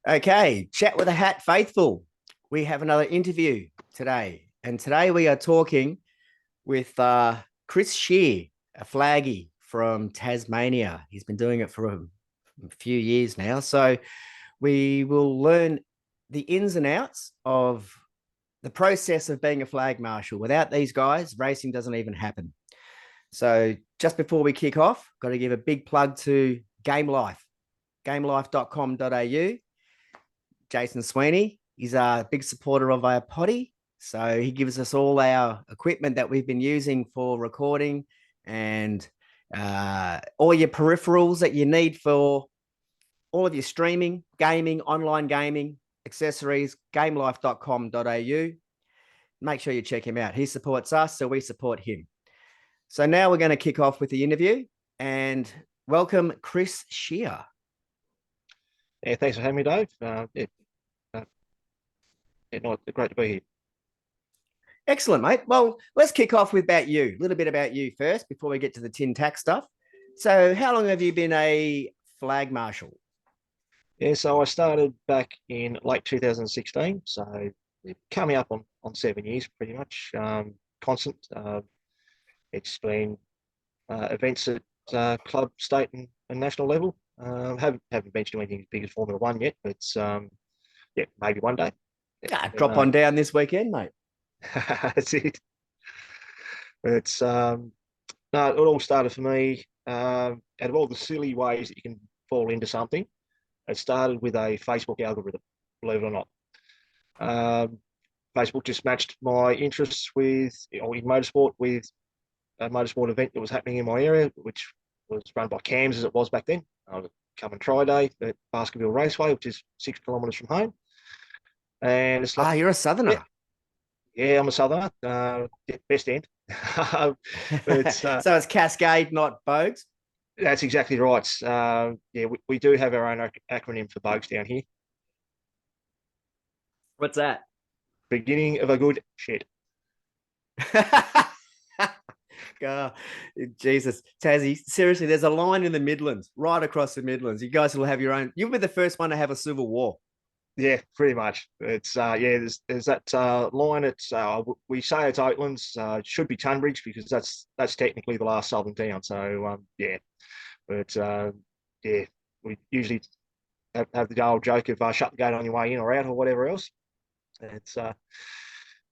Okay, chat with a hat faithful. We have another interview today, and today we are talking with Chris Schier, a flaggy from Tasmania. He's been doing it for a few years now, so we will learn the ins and outs of the process of being a flag marshal. Without these guys, racing doesn't even happen. So just before we kick off, got to give a big plug to Game Life, gamelife.com.au. Jason Sweeney. He's a big supporter of our potty. So he gives us all our equipment that we've been using for recording and all your peripherals that you need for all of your streaming, gaming, online gaming, accessories, gamelife.com.au. Make sure you check him out. He supports us, so we support him. So now we're going to kick off with the interview and welcome Chris Schier. Yeah, thanks for having me, Dave. Great to be here. Excellent, mate. Well, let's kick off with about you. A little bit about you first before we get to the tin tack stuff. So how long have you been a flag marshal? Yeah, so I started back in late 2016, so coming up on 7 years pretty much, constant. It's been events at club, state, and national level. Haven't been to anything as big as Formula One yet, but yeah, maybe one day. Drop on down this weekend, mate. That's it. It's no, it all started for me. Out of all the silly ways that you can fall into something, it started with a Facebook algorithm, believe it or not. Facebook just matched my interests in motorsport with a motorsport event that was happening in my area, which was run by CAMS as it was back then. Come and try day at Baskerville Raceway, which is 6 kilometres from home. And it's like, you're a southerner. Yeah, I'm a southerner. Best end. So it's Cascade, not Bogues. That's exactly right. Yeah, we do have our own acronym for Bogues down here. What's that? Beginning of a good shit. God, Jesus, Tassie, seriously, there's a line in the Midlands, right across the Midlands. You guys will have your own. You'll be the first one to have a civil war. Yeah, pretty much. It's there's that line. It's we say it's Oatlands. It should be Tunbridge because that's technically the last southern town. So yeah, but yeah, we usually have the old joke of shut the gate on your way in or out or whatever else. It's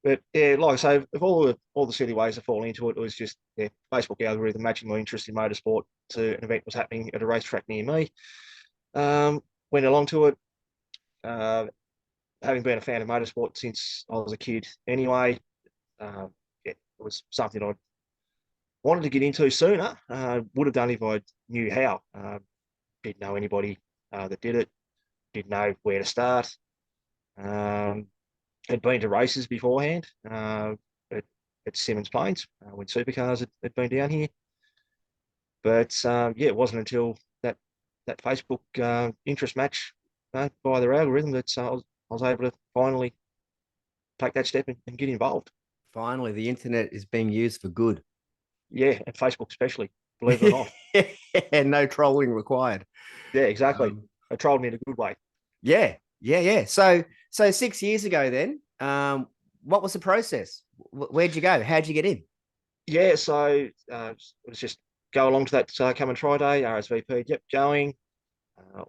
but yeah, like I say, of all the silly ways to fall into it, it was just Facebook algorithm matching my interest in motorsport to an event that was happening at a racetrack near me. Went along to it. Having been a fan of motorsport since I was a kid anyway, yeah, it was something I wanted to get into sooner. Would have done if I knew how. Didn't know anybody that did it. Didn't know where to start. Had been to races beforehand at, at Simmons Plains when supercars had been down here. But yeah, it wasn't until that Facebook interest match by their algorithm that I was able to finally take that step and get involved. Finally, the internet is being used for good. Yeah, and Facebook especially, believe it or not. And no trolling required. Yeah, exactly. They trolled me in a good way. Yeah. So 6 years ago, then, what was the process? Where'd you go? How'd you get in? Yeah, so it was just go along to that come and try day, RSVP. Yep, going.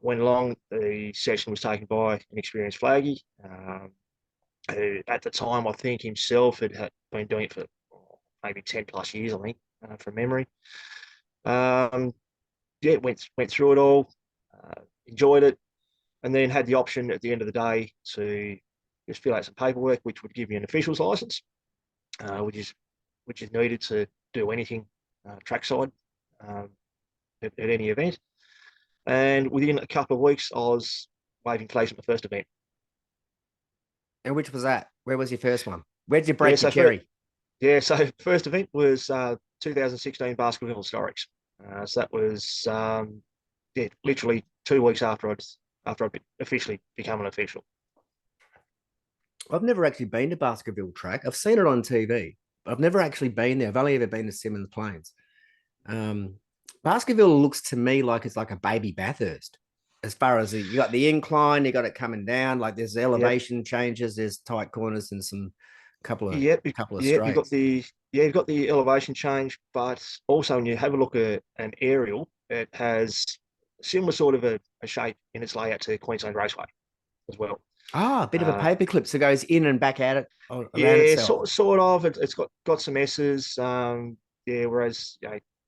Went along. The session was taken by an experienced flaggy. Who at the time, I think himself had been doing it for maybe 10 plus years, I think, from memory. Yeah, went through it all, enjoyed it, and then had the option at the end of the day to just fill out some paperwork, which would give you an official's license, which is needed to do anything trackside at any event. And within a couple of weeks, I was waving flags at my first event. And which was that? Where was your first one? Where'd you Yeah, break your cherry? so first event was 2016 Baskerville Historics. So that was yeah, literally 2 weeks after I'd officially become an official. I've never actually been to Baskerville track. I've seen it on TV, but I've never actually been there. I've only ever been to Simmons Plains. Baskerville looks to me like it's like a baby Bathurst. as far as you got the incline, you got it coming down. Like there's Yep. elevation changes, there's tight corners, and some couple of Yep. couple of Yep. You got straights. the yeah, you've got the elevation change, but also when you have a look at an aerial, it has similar sort of a shape in its layout to Queensland Raceway as well. Ah, a bit of a Uh, paperclip, so it goes in and back at it around yeah, itself. sort of. It's got some S's. Yeah, whereas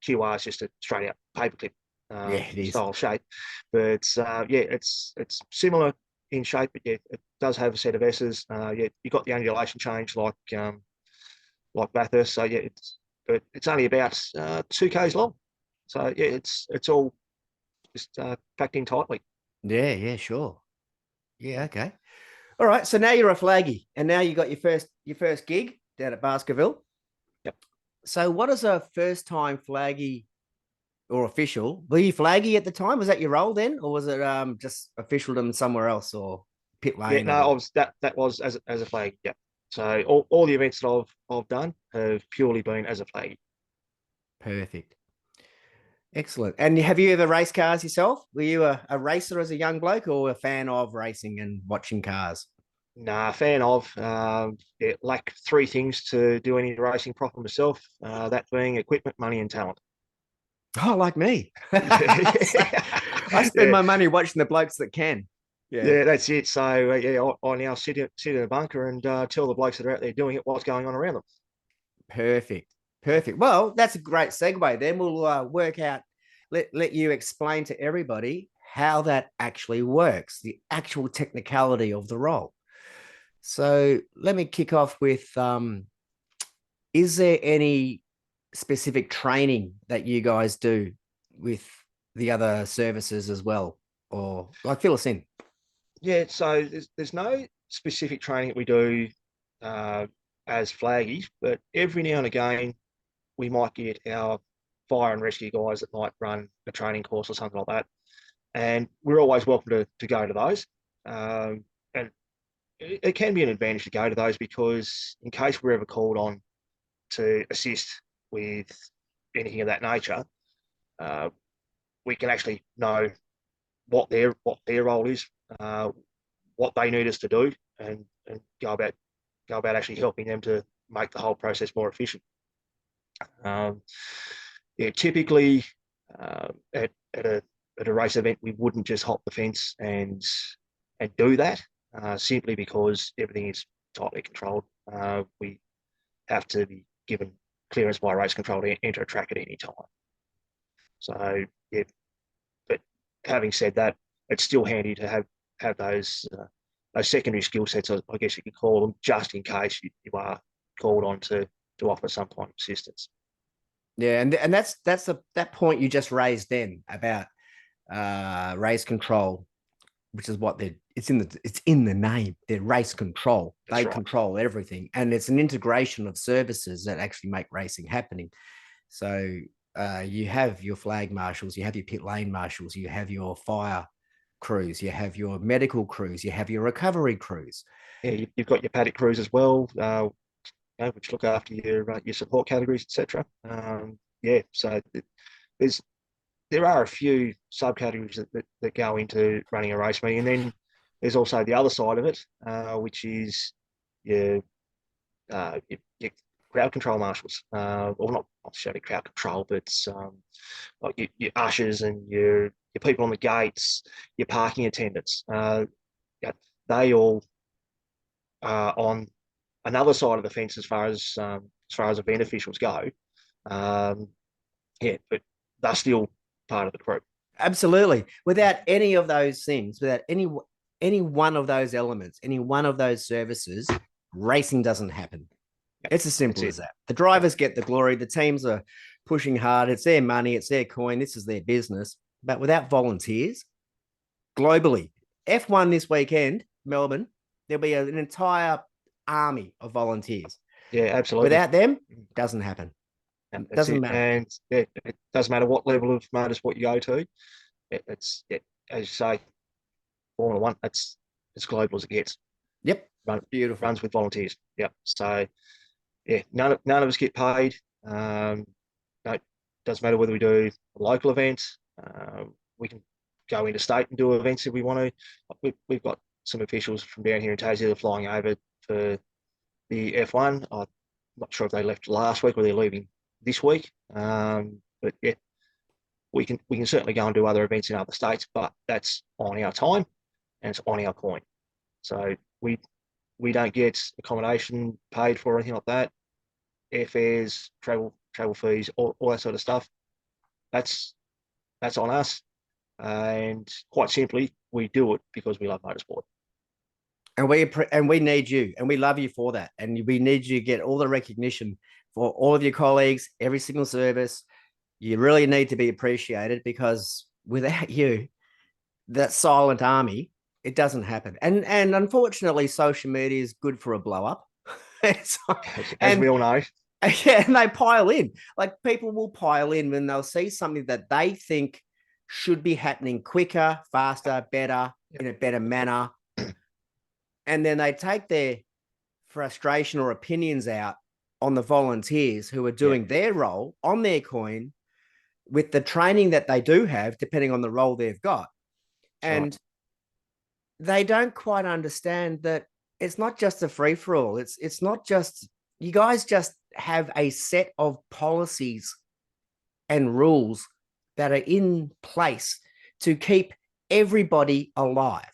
QR is just a straight out paperclip Yeah, it is. style shape. But yeah, it's similar in shape, but yeah, it does have a set of S's. Yeah, you got the undulation change like Bathurst. So yeah, it's only about 2 k's long. So yeah, it's all just packed in tightly. Yeah, yeah, sure. Yeah, okay. All right. So now you're a flaggy, and now you got your first gig down at Baskerville. Yep. So what is a first time flaggy or official? Were you flaggy at the time? Was that your role then, or was it just officialdom somewhere else or pit Yeah, lane no, or I was that was as a flag. Yeah. So all the events that I've done have purely been as a flag. perfect? Excellent. And have you ever raced cars yourself? Were you a racer as a young bloke or a fan of racing and watching cars? Nah, fan of. Yeah, lack three things to do any racing proper myself. That being equipment, money, and talent. Oh, like me. So, Yeah, I spend yeah, my money watching the blokes that can. Yeah. yeah, that's it. So yeah, I now sit in a bunker and tell the blokes that are out there doing it what's going on around them. Perfect. Perfect. Well, that's a great segue. Then we'll work out, let you explain to everybody how that actually works, the actual technicality of the role. So let me kick off with is there any specific training that you guys do with the other services as well? Or like fill us in. Yeah, so there's no specific training that we do uh, as flaggies, but every now and again we might get our fire and rescue guys that might run a training course or something like that. And we're always welcome to go to those. And it can be an advantage to go to those because in case we're ever called on to assist with anything of that nature, uh, we can actually know what their role is, uh, what they need us to do, and go about actually helping them to make the whole process more efficient. Um, yeah, typically at a race event, we wouldn't just hop the fence and do that simply because everything is tightly controlled. We have to be given clearance by race control to enter a track at any time. So yeah, but having said that, it's still handy to have those secondary skill sets, I guess you could call them, just in case you are called on to offer some kind of assistance. Yeah, and that's that point you just raised then about race control, which is what they're it's in the name. They're race control. That's They right. control everything, and it's an integration of services that actually make racing happening. So you have your flag marshals, you have your pit lane marshals, you have your fire crews, you have your medical crews, you have your recovery crews. Yeah, you've got your paddock crews as well, which look after your support categories, etc. Yeah, so there's there are a few subcategories that go into running a race meeting, and then there's also the other side of it, which is your your crowd control marshals, or not necessarily crowd control, but like your ushers and your people on the gates, your parking attendants. Yeah, they all are on another side of the fence as far as event officials go. Um, yeah, but they're still part of the group. Absolutely. Without any of those things, without any one of those elements, any one of those services, racing doesn't happen. Yeah, It's as that's simple it. as that. The Yeah, drivers get the glory. The teams are pushing hard. It's their money. It's their coin. This is their business. But without volunteers, globally, F1 this weekend, Melbourne, there'll be an entire army of volunteers. yeah, absolutely. Without them, doesn't happen. Yeah, that's Doesn't it. matter. And yeah, it doesn't matter what level of motorsport you go to. It's as you say, Formula One. It's as global as it gets. Yep. Run, Beautiful. runs with volunteers. Yeah. So yeah, none of us get paid. No, doesn't matter whether we do a local event. We can go interstate and do events if we want to. We've got some officials from down here in Tassie that are flying over for the F1. I'm not sure if they left last week or they're leaving this week. But yeah, we can certainly go and do other events in other states, but that's on our time and it's on our coin. So we don't get accommodation paid for or anything like that. Airfares, travel fees, all that sort of stuff. That's on us. And quite simply, we do it because we love motorsport. And we need you, and we love you for that. And we need you to get all the recognition for all of your colleagues, every single service. You really need to be appreciated, because without you, that silent army, it doesn't happen. And unfortunately, social media is good for a blow up. As we all know. Yeah, and they pile in. Like, people will pile in when they'll see something that they think should be happening quicker, faster, better, in a better manner. And then they take their frustration or opinions out on the volunteers who are doing their role on their coin with the training that they do have, depending on the role they've got. And they don't quite understand that it's not just a free-for-all. It's not just, you guys just have a set of policies and rules that are in place to keep everybody alive.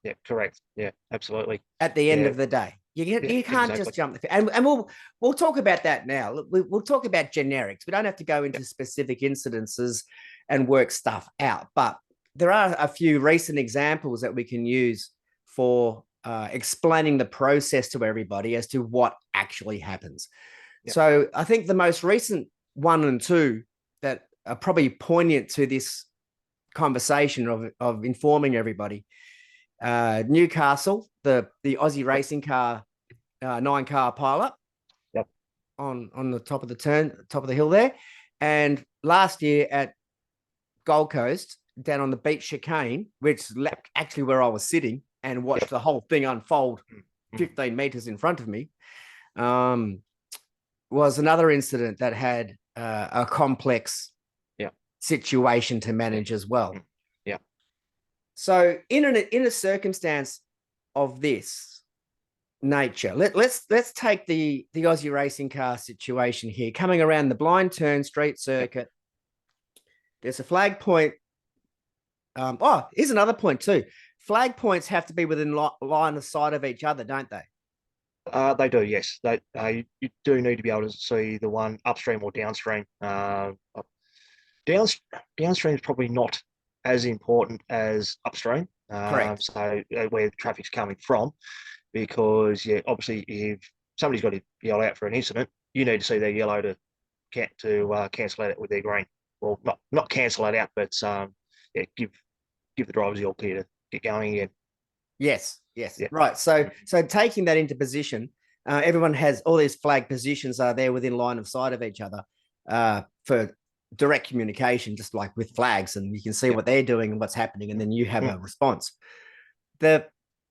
Yeah, correct. Yeah, absolutely. At the end of the day, you can't just jump the and we'll talk about that now. We'll talk about generics. We don't have to go into specific incidences and work stuff out, but there are a few recent examples that we can use for explaining the process to everybody as to what actually happens. So I think the most recent one and two that are probably poignant to this conversation of informing everybody. Newcastle, the Aussie racing car, 9-car pile-up on the top of the hill there. And last year at Gold Coast, down on the beach chicane, which is actually where I was sitting and watched the whole thing unfold 15 meters in front of me, was another incident that had a complex situation to manage as well. So in a circumstance of this nature, let's take the Aussie racing car situation here. Coming around the blind turn street circuit, there's a flag point. Here's another point too. Flag points have to be within line of sight of each other, don't they? They do, yes. You do need to be able to see the one upstream or downstream. Downstream is probably not as important as upstream. Correct. So where the traffic's coming from, because obviously if somebody's got to yell out for an incident, you need to see their yellow to cancel out with their green. Well, not cancel it out, but give the drivers the all clear to get going again. Yes. Right. So taking that into position, everyone has all these flag positions are there within line of sight of each other for direct communication, just like with flags, and you can see what they're doing and what's happening, and then you have a response. The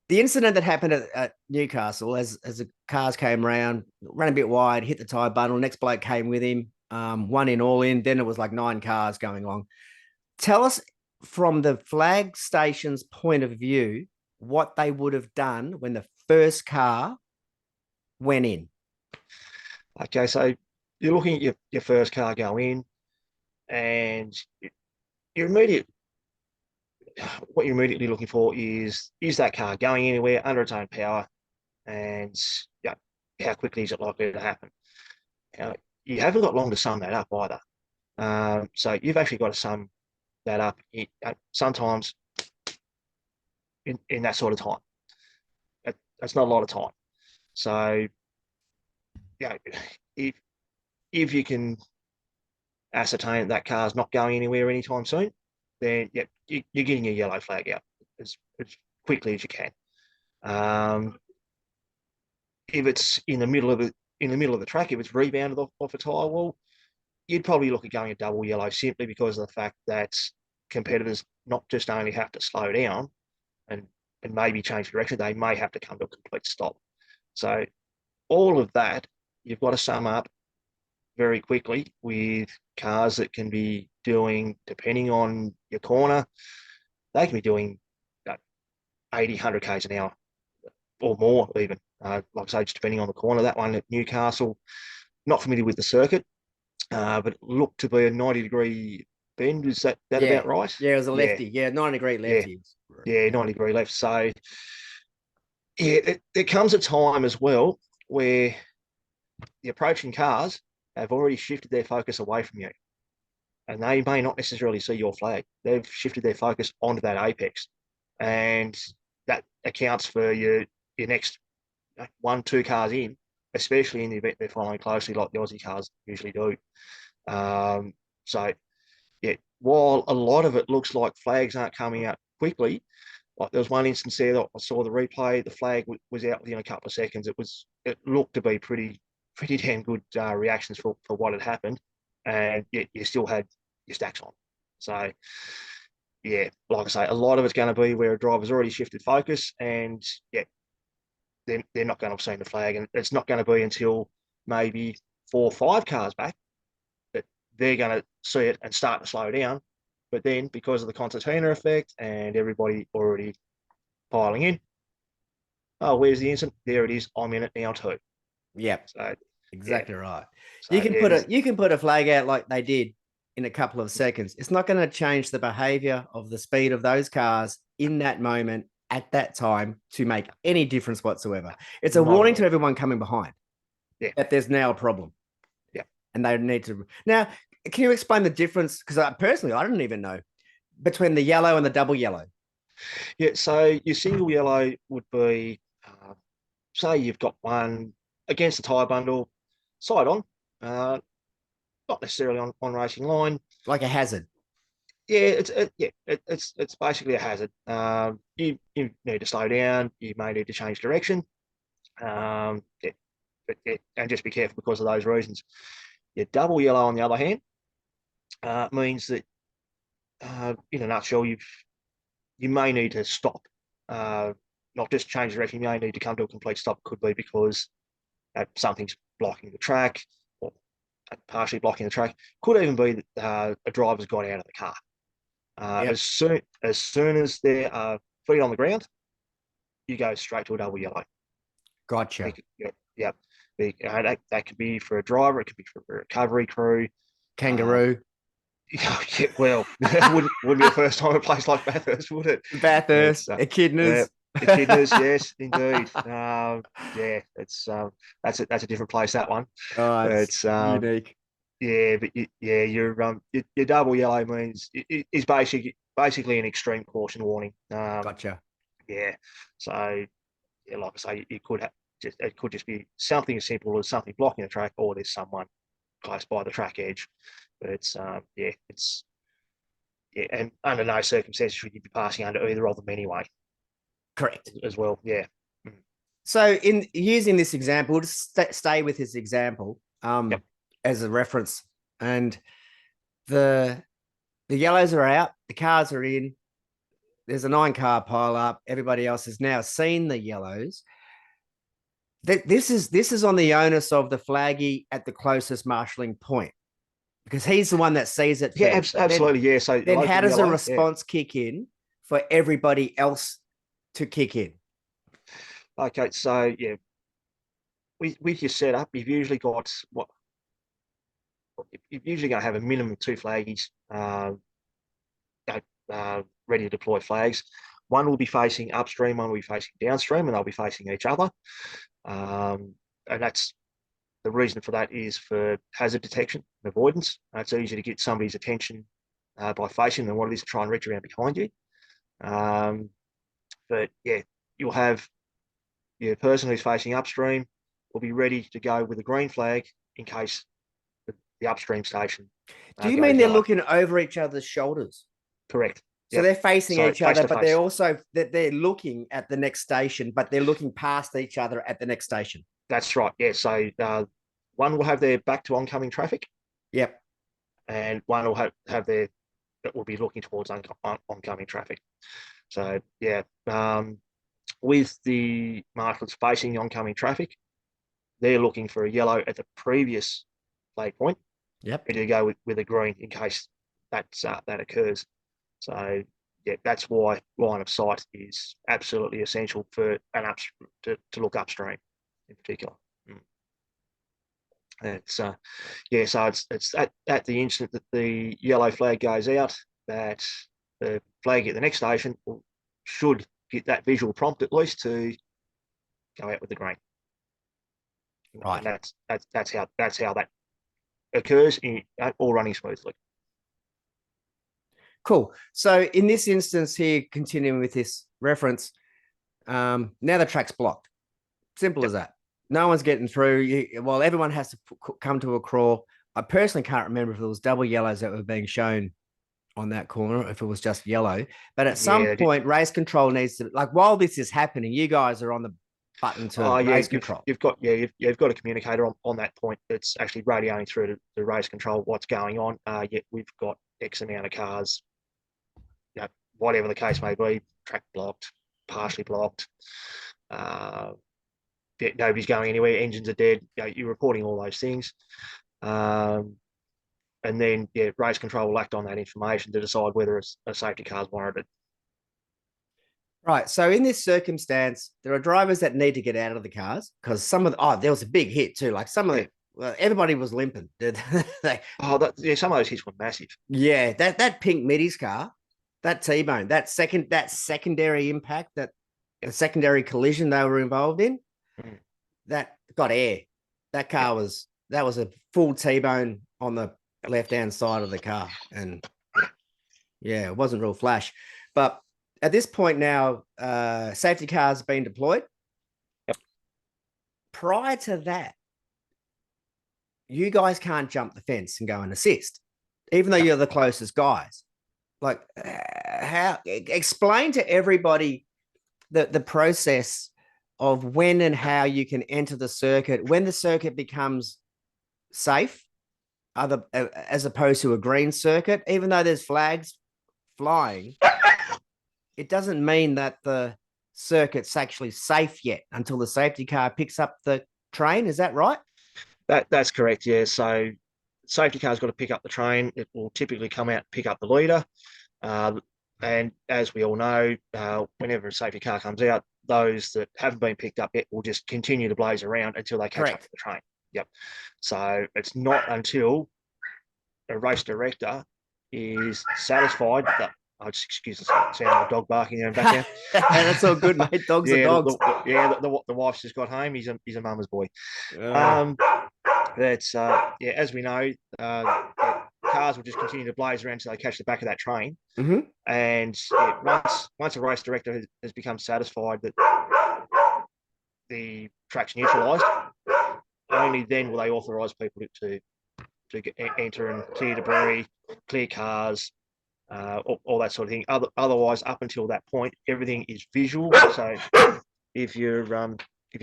incident that happened at Newcastle, as the cars came around, ran a bit wide, hit the tire bundle, next bloke came with him, one in, all in, then it was like 9 cars going along. Tell us, from the flag station's point of view, what they would have done when the first car went in. Okay, so you're looking at your first car go in, and what you're immediately looking for is that car going anywhere under its own power, and how quickly is it likely to happen? You haven't got long to sum that up either. So you've actually got to sum that up sometimes in that sort of time. That's not a lot of time. So if you can ascertain that car's not going anywhere anytime soon, then you're getting your yellow flag out as quickly as you can. If it's in the middle of the track, if it's rebounded off a tyre wall, you'd probably look at going a double yellow, simply because of the fact that competitors not just only have to slow down and maybe change direction, they may have to come to a complete stop. So all of that you've got to sum up very quickly with cars that can be doing, depending on your corner, they can be doing 80, 100 k's an hour or more even. Like I say, just depending on the corner. That one at Newcastle, not familiar with the circuit, but it looked to be a 90-degree bend. Is that Yeah. about right? Yeah, it was a Yeah, lefty. Yeah, 90-degree yeah, lefty. yeah, 90-degree left. So yeah, there comes a time as well where the approaching cars have already shifted their focus away from you, and they may not necessarily see your flag. They've shifted their focus onto that apex, and that accounts for your next 1, 2 cars in, especially in the event they're following closely, like the Aussie cars usually do. So yeah, while a lot of it looks like flags aren't coming out quickly, like there was one instance there that I saw the replay, the flag was out within a couple of seconds. It looked to be pretty damn good reactions for what had happened, and yet you still had your stacks on. So yeah, like I say, a lot of it's going to be where a driver's already shifted focus, and yeah, they're not going to have seen the flag, and it's not going to be until maybe 4 or 5 cars back that they're going to see it and start to slow down. But then, because of the concertina effect and everybody already piling in, oh, where's the incident? There it is. I'm in it now too. Yep. So yeah, Exactly right. so yeah, You can put a flag out like they did in a couple of seconds. It's not going to change the behavior of the speed of those cars in that moment at that time to make any difference whatsoever. It's a not at warning to all. everyone coming behind Yeah, that there's now a problem yeah, and they need to. Now, can you explain the difference? Because personally, I didn't even know between the yellow and the double yellow. yeah. So your single yellow would be, say you've got one against the tyre bundle, side on, uh, not necessarily on racing line. Like a hazard. Yeah, it's basically a hazard. You need to slow down. You may need to change direction. And just be careful because of those reasons. Your double yellow, on the other hand, means that, in a nutshell, you may need to stop, not just change direction. You may need to come to a complete stop. Could be because something's blocking the track, or partially blocking the track. Could even be that a driver's got out of the car. Yep. As soon as there are feet on the ground, you go straight to a double yellow. Gotcha. Yeah. That could be for a driver. It could be for a recovery crew. Uh, Kangaroo. yeah, well, wouldn't be the first time a place like Bathurst, would it? Bathurst. It's Echidnas. Echidnas, yes, indeed. Yeah, that's a different place, that one. Oh, it's It's unique. yeah, but your double yellow means is basically an extreme caution warning. Gotcha. Yeah, so yeah, like I say, it could just be something as simple as something blocking the track, or there's someone close by the track edge. But and under no circumstances should you be passing under either of them anyway, Correct. as well. Yeah. Mm. So, in using this example, just stay with this example Yep. as a reference, and the the yellows are out, the cars are in. There's a 9-car pile up. Everybody else has now seen the yellows. This is on the onus of the flaggy at the closest marshalling point because he's the one that sees it Yeah, first. absolutely. Yeah. So Then how local does a yellow. Yeah. response kick in for everybody else to kick in? Okay. So yeah, with your setup, you've usually got what you're usually going to have a minimum of 2 flaggies ready to deploy flags. One will be facing upstream, one will be facing downstream, and they'll be facing each other. And that's the reason for that is for hazard detection and avoidance. It's easier to get somebody's attention by facing than what it is to try and reach around behind you. But yeah, you'll have your person who's facing upstream will be ready to go with a green flag in case the upstream station Do you mean goes they're yellow. looking over each other's shoulders? Correct. So Yep. they're facing So each face other, to but they're face. also they're looking at the next station, but they're looking past each other at the next station. That's right. Yeah. So one will have their back to oncoming traffic, Yep. and one will have their that will be looking towards oncoming traffic. So yeah, with the marshals facing oncoming traffic, they're looking for a yellow at the previous flag point, Yep. ready to go with a green in case that occurs. So yeah, that's why line of sight is absolutely essential for to look upstream in particular. It's yeah, so it's at the instant that the yellow flag goes out that the flag at the next station should get that visual prompt at least to go out with the green. Right. And that's how that occurs, all running smoothly. Cool. So in this instance here, continuing with this reference, now the track's blocked. Simple as that. No one's getting through. Well, everyone has to come to a crawl. I personally can't remember if it was double yellows that were being shown on that corner, if it was just yellow. But at some point, race control needs to, like, while this is happening, you guys are on the button to race control. You've got a communicator on that point that's actually radioing through to the race control what's going on. We've got X amount of cars, whatever the case may be, track blocked, partially blocked. Nobody's going anywhere. Engines are dead. You're reporting all those things. And then, race control will act on that information to decide whether a safety car is warranted. Right. So in this circumstance, there are drivers that need to get out of the cars because some of there was a big hit too. Like some of everybody was limping. Some of those hits were massive. Yeah, that pink middies car, that T-bone, that secondary impact, the secondary collision they were involved in, that got air. That car was a full T-bone on the left-hand side of the car. And it wasn't real flash. But at this point now, safety cars have been deployed. Yep. Prior to that, you guys can't jump the fence and go and assist, even though you're the closest guys. Like, how? Explain to everybody the process of when and how you can enter the circuit, when the circuit becomes safe, as opposed to a green circuit. Even though there's flags flying, it doesn't mean that the circuit's actually safe yet until the safety car picks up the train. Is that right? That's correct, yeah. So safety car's got to pick up the train. It will typically come out and pick up the leader. And as we all know, whenever a safety car comes out, those that haven't been picked up yet will just continue to blaze around until they catch up to the train. Yep. So it's not until a race director is satisfied that, excuse the sound of the dog barking in the background. That's all good, mate. Dogs are dogs. The wife's just got home. He's a mama's boy. That's as we know, cars will just continue to blaze around until they catch the back of that train. Mm-hmm. And once a race director has become satisfied that the track's neutralised, only then will they authorise people to enter and clear debris, clear cars, all that sort of thing. Otherwise, up until that point, everything is visual. So if you're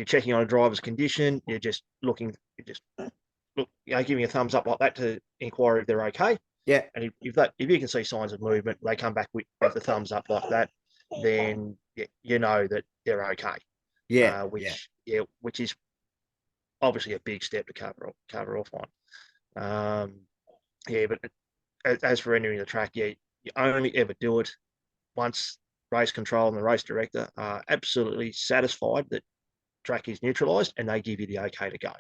checking on a driver's condition, you're just giving a thumbs up like that to inquire if they're okay. Yeah. And if you can see signs of movement, they come back with the thumbs up like that, then you know that they're okay. Yeah. Which is obviously a big step to cover off on. But as for entering the track, you only ever do it once race control and the race director are absolutely satisfied that track is neutralised and they give you the okay to go.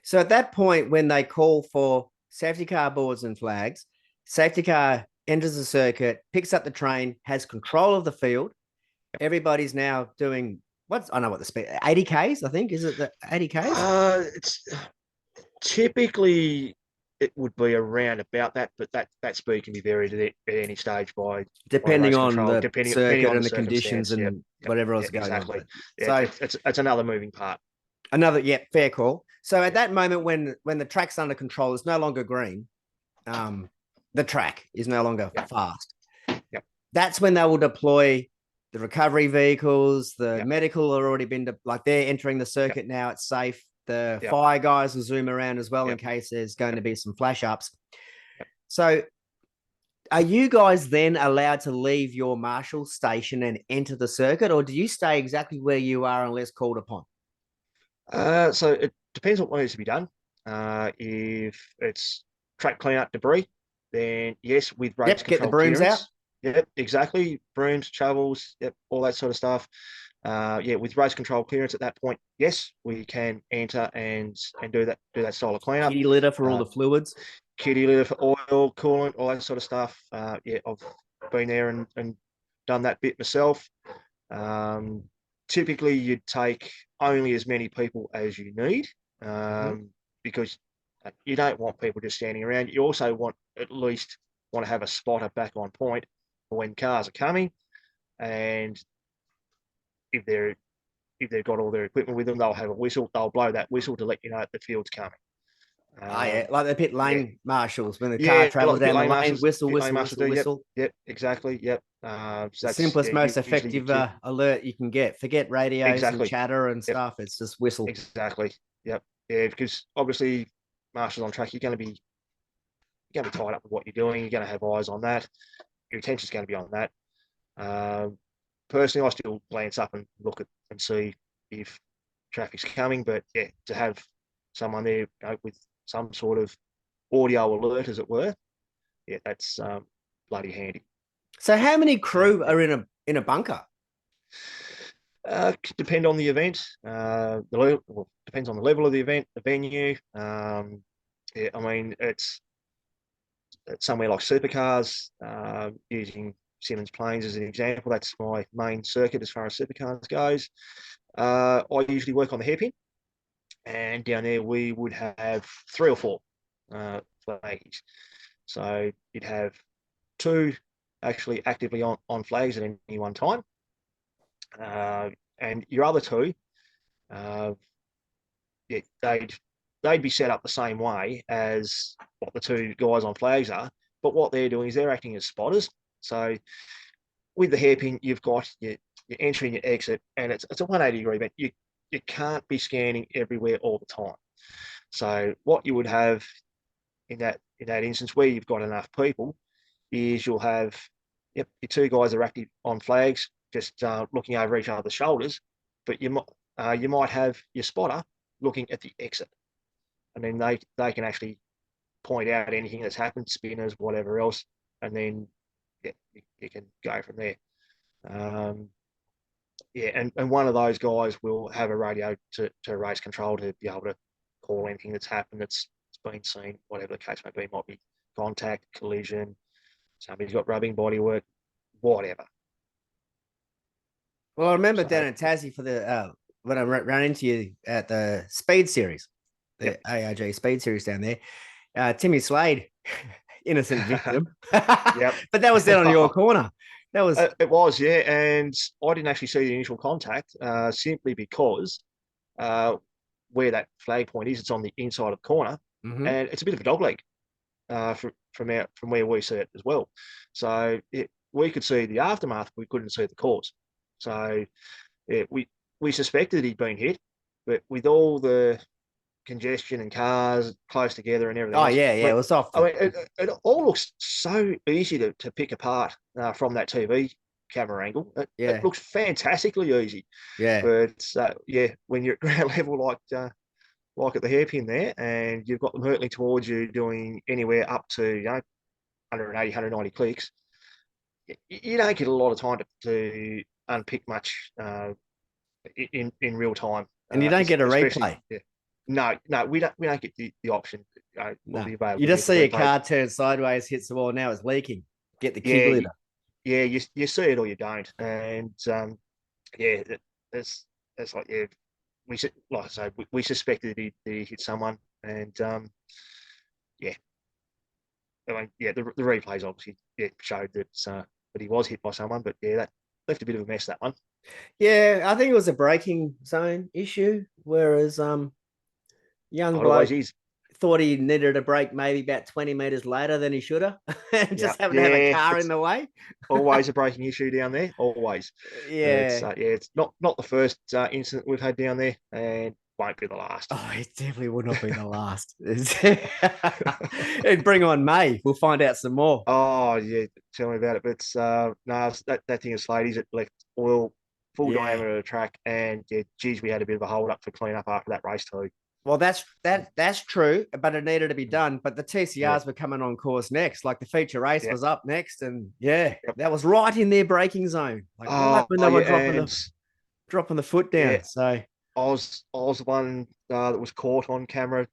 So at that point, when they call for safety car boards and flags, safety car enters the circuit, picks up the train, has control of the field. Everybody's now doing I know what the speed, 80 Ks, I think. Is it the 80 Ks? It's typically it would be around about that, but that speed can be varied at any stage depending on the circuit and the conditions and whatever else going exactly. on. So it's another moving part. Fair call. So at that moment, when the track's under control, it's no longer green. The track is no longer fast. Yep. That's when they will deploy the recovery vehicles. The medical are already been they're entering the circuit now. It's safe. The fire guys will zoom around as well in case there's going to be some flash ups. So are you guys then allowed to leave your marshal station and enter the circuit, or do you stay exactly where you are unless called upon? So it depends on what needs to be done. If it's track cleanup debris, then yes, with race control get the brooms clearance, out. Yep, exactly. Brooms, shovels, yep, all that sort of stuff. Yeah, with race control clearance at that point, yes, we can enter and do that style of cleanup. Kitty litter for all Uh, the fluids. Kitty litter for oil, coolant, all that sort of stuff. Yeah, I've been there and done that bit myself. Um, Typically, you'd take only as many people as you need, Mhm. because you don't want people just standing around. You also want at least want to have a spotter back on point for when cars are coming, and if they've got all their equipment with them, they'll have a whistle. They'll blow that whistle to let you know that the field's coming. Oh yeah, Um, like the pit yeah, lane marshals when the car yeah, like travels the pit down the lane lane, marshals, whistle, pit lane whistle, marshals whistle, do. Yep, whistle. yep, exactly. Yep. So The that's simplest, yeah, most usually your effective kid. alert you can get. Forget radios and Exactly. chatter and Yep. stuff. It's just whistle. Exactly. Yep. Yeah, because obviously marshals on track, you're going to be tied up with what you're doing. You're going to have eyes on that. Your attention's going to be on that. Um, Personally, I still glance up and look at and see if traffic's coming. But yeah, to have someone there, with some sort of audio alert, as it were, yeah, that's bloody handy. So how many So crew yeah, are in a bunker? depend on the event. Well, depends on the level of the event, the venue. Yeah, I mean, it's somewhere like supercars, using Simmons Plains as an example. That's my main circuit as far as supercars goes. I usually work on the hairpin, and down there we would have three or four flags. So you'd have two actually actively on flags at any one time, and your other two, uh, yeah, they'd be set up the same way as what the two guys on flags are. But what they're doing is they're acting as spotters. So with the hairpin, you've got your entry and your exit, and it's a 180-degree event. You can't be scanning everywhere all the time. So what you would have in that instance where you've got enough people is you'll have, yep, your two guys are active on flags, just looking over each other's shoulders, but you might have your spotter looking at the exit, and then they can actually point out anything that's happened, spinners, whatever else, and then yeah, you can go from there. Um, yeah, and one of those guys will have a radio to race control to be able to call anything that's happened that's been seen, whatever the case may be. Might be contact, collision, somebody's got rubbing bodywork, whatever. Well, I remember So down in Tassie for the when I ran into you at the Speed Series, the yep. ARG Speed Series down there. Timmy Slade, innocent victim, but Yep. that was down on your corner. That was It was, yeah, and I didn't actually see the initial contact, simply because uh, where that flag point is, it's on the inside of the corner, mhm. and it's a bit of a dog leg, from where we see it as well. So we could see the aftermath, but we couldn't see the cause. So yeah, we suspected he'd been hit, but with all the congestion and cars close together and everything Oh else, yeah, yeah. It was off I the. mean, it all looks so easy to pick apart from that TV camera angle. It Yeah, looks fantastically easy, yeah. but yeah, when you're at ground level like at the hairpin there, and you've got them hurtling towards you, doing anywhere up to 180, 190 clicks, you don't get a lot of time to unpick much in real time, And you don't get a especially. replay. Yeah. No, we don't get the option or No, the you availability just of the see a replay. car turn sideways, hits the wall. Now it's leaking. Get the kitty Yeah, litter. yeah, you see it or you don't, and yeah, it's it's like yeah, like I say, we suspected he hit someone, and yeah, I mean, yeah, the replays obviously showed that he was hit by someone, but yeah, that left a bit of a mess, that one. Yeah, I think it was a braking zone issue. Whereas young Oh, it always bloke is. thought he needed a break maybe about 20 meters later than he should have, and Yeah, just happened to have a yeah, car in it's the way. always a braking issue down there, always. It's Yeah. yeah, it's not the first incident we've had down there, and won't be the last. Oh, it definitely would not be the last. And bring on May. We'll find out some more. Oh yeah, tell me about it. But no, that thing of Slady's, it left oil full Yeah. diameter of the track, and yeah, geez, we had a bit of a hold up for clean up after that race too. Well, that's true, but it needed to be Mm. done. But the Yeah, TCRs were coming on course next. Like the feature race yeah. was up next, and yeah, Yep. that was right in their braking zone. Like right Oh, when they yeah, were and dropping the foot yeah, down. So I was the one that was caught on camera,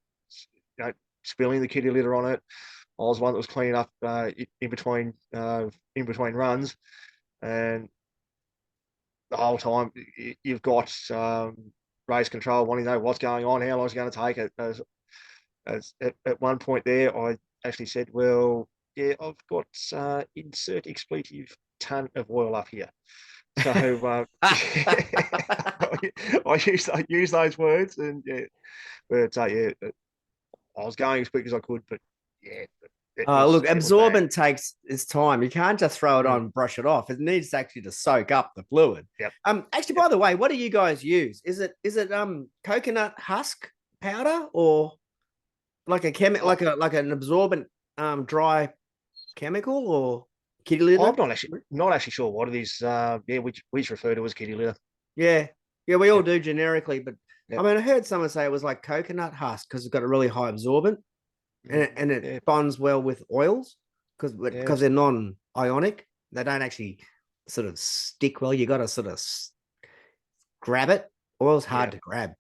spilling the kitty litter on it. I was the one that was cleaning up in between runs, and the whole time you've got race control wanting to know what's going on, how long it's going to take. At one point there, I actually said, "Well, yeah, I've got insert expletive ton of oil up here." So I use those words, and yeah, but yeah, I was going as quick as I could, but yeah, look, it was bad. absorbent takes its time. You can't just throw it on Mm, and brush it off. It needs actually to soak up the fluid. yep, Actually, yep. by the way, what do you guys use? Is it coconut husk powder or like a chemical, I, like an absorbent dry chemical or kitty litter? I'm not actually sure what it is. Yeah, which refer to as kitty litter. Yeah, yeah, we all Yep, do generically, but I yep. mean, I heard someone say it was like coconut husk because it's got a really high absorbent and it Yeah, bonds well with oils yeah, because they're non-ionic. They don't actually sort of stick well. You got to sort of grab it. Oil's hard yeah, to grab,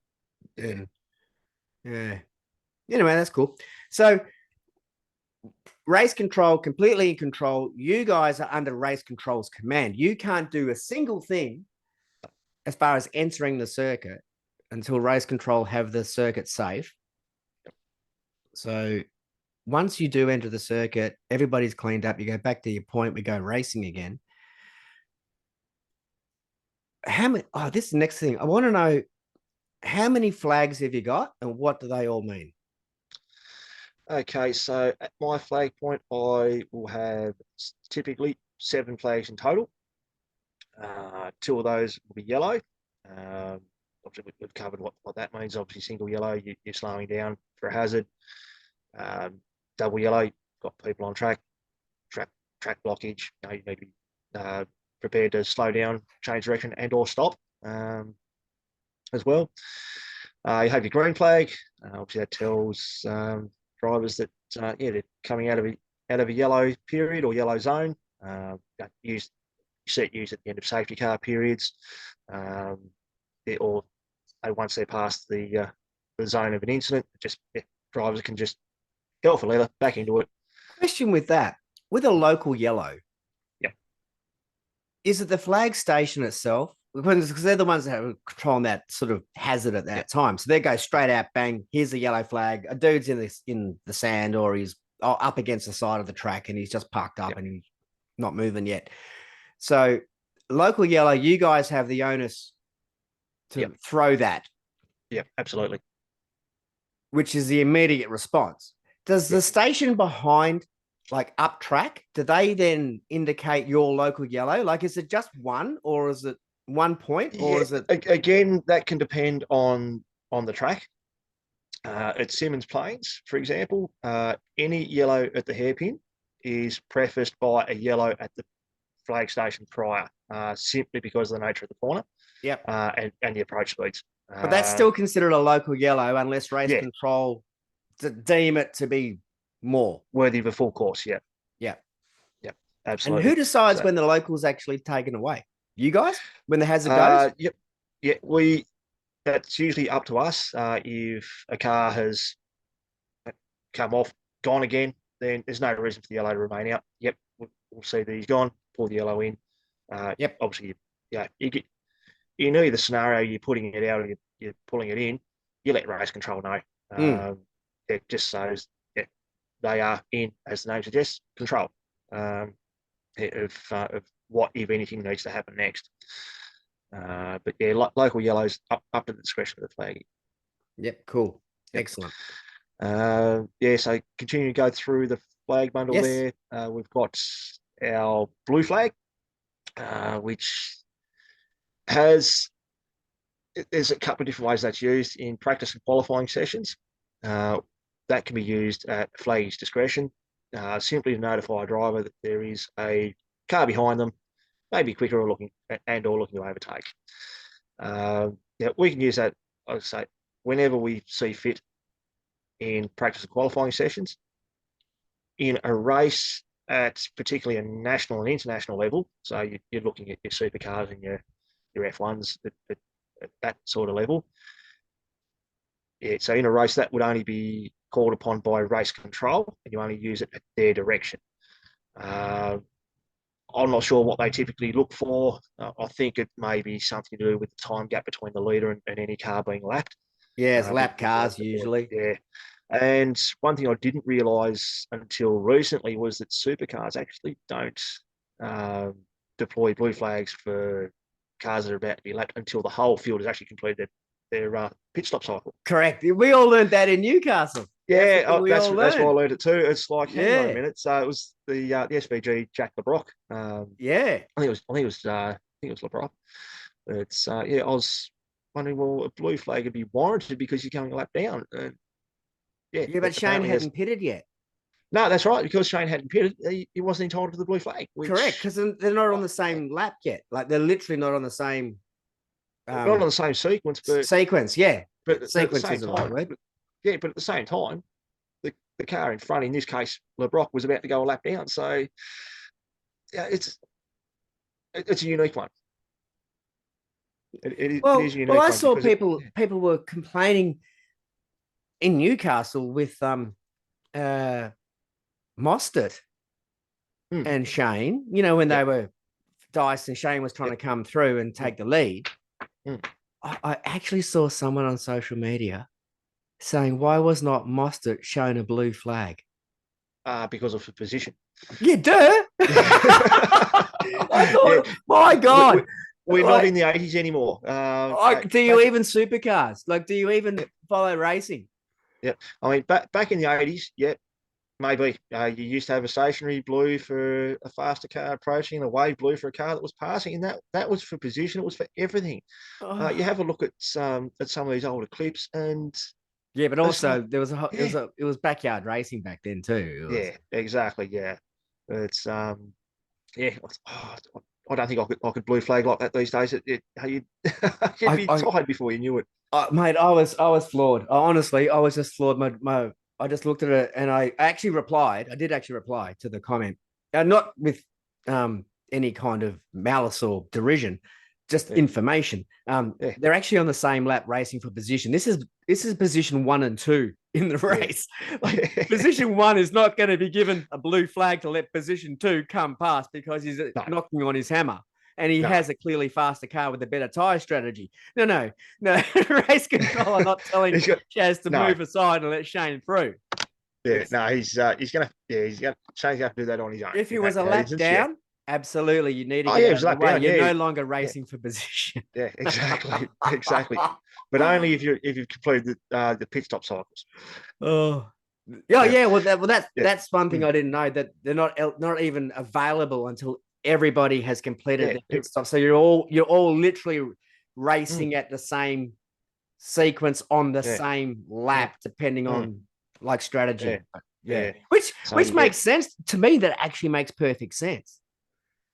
yeah. and yeah. Anyway, that's cool. So race control, completely in control. You guys are under race control's command. You can't do a single thing as far as entering the circuit until race control have the circuit safe. So once you do enter the circuit, everybody's cleaned up. You go back to your point. We go racing again. How many? Oh, this is the next thing. I want to know how many flags have you got and what do they all mean? Okay, so at my flag point, I will have typically 7 flags in total. Two of those will be yellow. Obviously, we've covered what that means. Obviously, single yellow, you're slowing down for a hazard. Um, Double yellow, you've got people on track, track blockage. You need to be prepared to slow down, change direction, and/or stop as well. You have your green flag. Obviously, that tells drivers that they're coming out of a yellow period or yellow zone. Use set use at the end of safety car periods, um, or once they're past the zone of an incident, drivers can just go for leather back into it. Question with that, with a local yellow, Yeah, is it the flag station itself? Because they're the ones that are controlling that sort of hazard at yeah, that time. So they go straight out, bang, here's a yellow flag. A dude's in the sand or he's up against the side of the track and he's just parked yeah, up and he's not moving yet. So local yellow, you guys have the onus yeah, to throw that, yeah, absolutely. which is the immediate response. Does Yeah, the station behind like up track, do they then indicate your local yellow? Like, is it just one or is it 1 point or yeah. is it? Again, that can depend on the track. At Simmons Plains, for example, any yellow at the hairpin is prefaced by a yellow at the flag station prior, simply because of the nature of the corner Yep. and the approach speeds. But that's still considered a local yellow unless race Yeah, control deem it to be more. worthy of a full course. Yeah, Yeah. yeah, And who absolutely. decides So, when the local's actually taken away? You guys, when the hazard goes? yep, yeah, that's usually up to us. If a car has come off, gone again, then there's no reason for the yellow to remain out. Yep, we'll see that he's gone. Pull the yellow in. Yep. Obviously, you get in either scenario, you're putting it out or you're pulling it in. You let race control know. Mm. It just shows they are in, as the name suggests, control of what, if anything, needs to happen next. But yeah, local yellows up to the discretion of the flag. Yep. Cool. Yep. Excellent. Yeah, so continue to go through the flag bundle Yes. there. We've got our blue flag, which has there's a couple of different ways that's used in practice and qualifying sessions. That can be used at flag's discretion, simply to notify a driver that there is a car behind them, maybe quicker or looking to overtake. Yeah, we can use that, I would say, whenever we see fit in practice and qualifying sessions. In a race at particularly a national and international level, so you're looking at your supercars and your F1s at that sort of level. Yeah, so in a race that would only be called upon by race control, and you only use it at their direction. I'm not sure what they typically look for. I think it may be something to do with the time gap between the leader and any car being lapped. Yeah, it's lap cars usually. Yeah. And one thing I didn't realise until recently was that supercars actually don't deploy blue flags for cars that are about to be lapped until the whole field has actually completed their pit stop cycle. Correct. We all learned that in Newcastle. Yeah, that's why I learned it too. It's like, hang on a minute. So it was the SVG Jack LeBrock. Yeah, I think it was LeBrock. It's I was wondering, well, a blue flag would be warranted because you're going a lap down. Yeah, but Shane hadn't pitted yet. No, that's right. Because Shane hadn't pitted, he wasn't entitled to the blue flag. Correct, because they're not on the same lap yet. Like they're literally not on the same. Not on the same sequence, but sequence, yeah. But sequence is the right word. Yeah, but at the same time, the car in front, in this case, LeBrock, was about to go a lap down. So, yeah, it's a unique one. It is unique. Well, I saw people were complaining in Newcastle with Mostert and Shane. You know, when they were diced and Shane was trying to come through and take the lead. I actually saw someone on social media saying, why was not Mostert shown a blue flag? Because of the position. Yeah, duh. I thought, my God. We're not in the 80s anymore. Do you even supercars? Like, do you even follow racing? Yeah. I mean, back in the 80s, yeah, maybe. You used to have a stationary blue for a faster car approaching and a wave blue for a car that was passing, and that was for position. It was for everything. You have a look at some of these older clips, and yeah, but also there was it was backyard racing back then too. Yeah, exactly. Yeah, it's I don't think I could blue flag like that these days. You'd be tired before you knew it. Mate, I was floored. Honestly, I was just floored. I just looked at it and I actually replied. I did actually reply to the comment, not with any kind of malice or derision, just information. They're actually on the same lap racing for position. This is position 1 and 2 in the race. Like, position 1 is not going to be given a blue flag to let position 2 come past because he's knocking on his hammer. And he has a clearly faster car with a better tyre strategy. No. Race control are not telling Chaz to move aside and let Shane through. Yeah, no, Shane's gonna do that on his own. If he was a lap down, absolutely, you need to get out of the way. You're no longer racing for position. Yeah, exactly. But only if you've completed the pit stop cycles. Oh. Yeah. Well, that's one thing I didn't know, that they're not even available until everybody has completed their pit stop. So you're all literally racing at the same sequence on the same lap, depending on like strategy. Which makes sense to me. That actually makes perfect sense.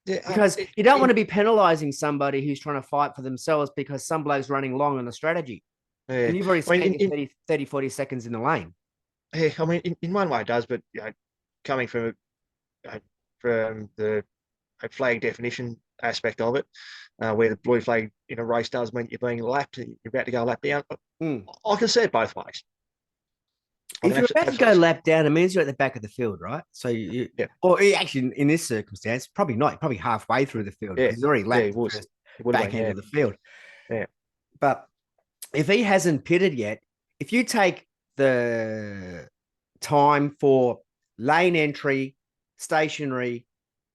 Yeah, because you don't want to be penalizing somebody who's trying to fight for themselves because some bloke's running long on the strategy. And you've already spent 30, 40 seconds in the lane. Yeah, I mean, in one way it does, but coming from the flag definition aspect of it, where the blue flag in a race does mean you're being lapped, you're about to go a lap down. I can see it both ways. If you're about to go lap down, it means you're at the back of the field, right? So or actually in this circumstance, probably not. Probably halfway through the field because he's already lapped the back end of the field. Yeah, but if he hasn't pitted yet, if you take the time for lane entry, stationary,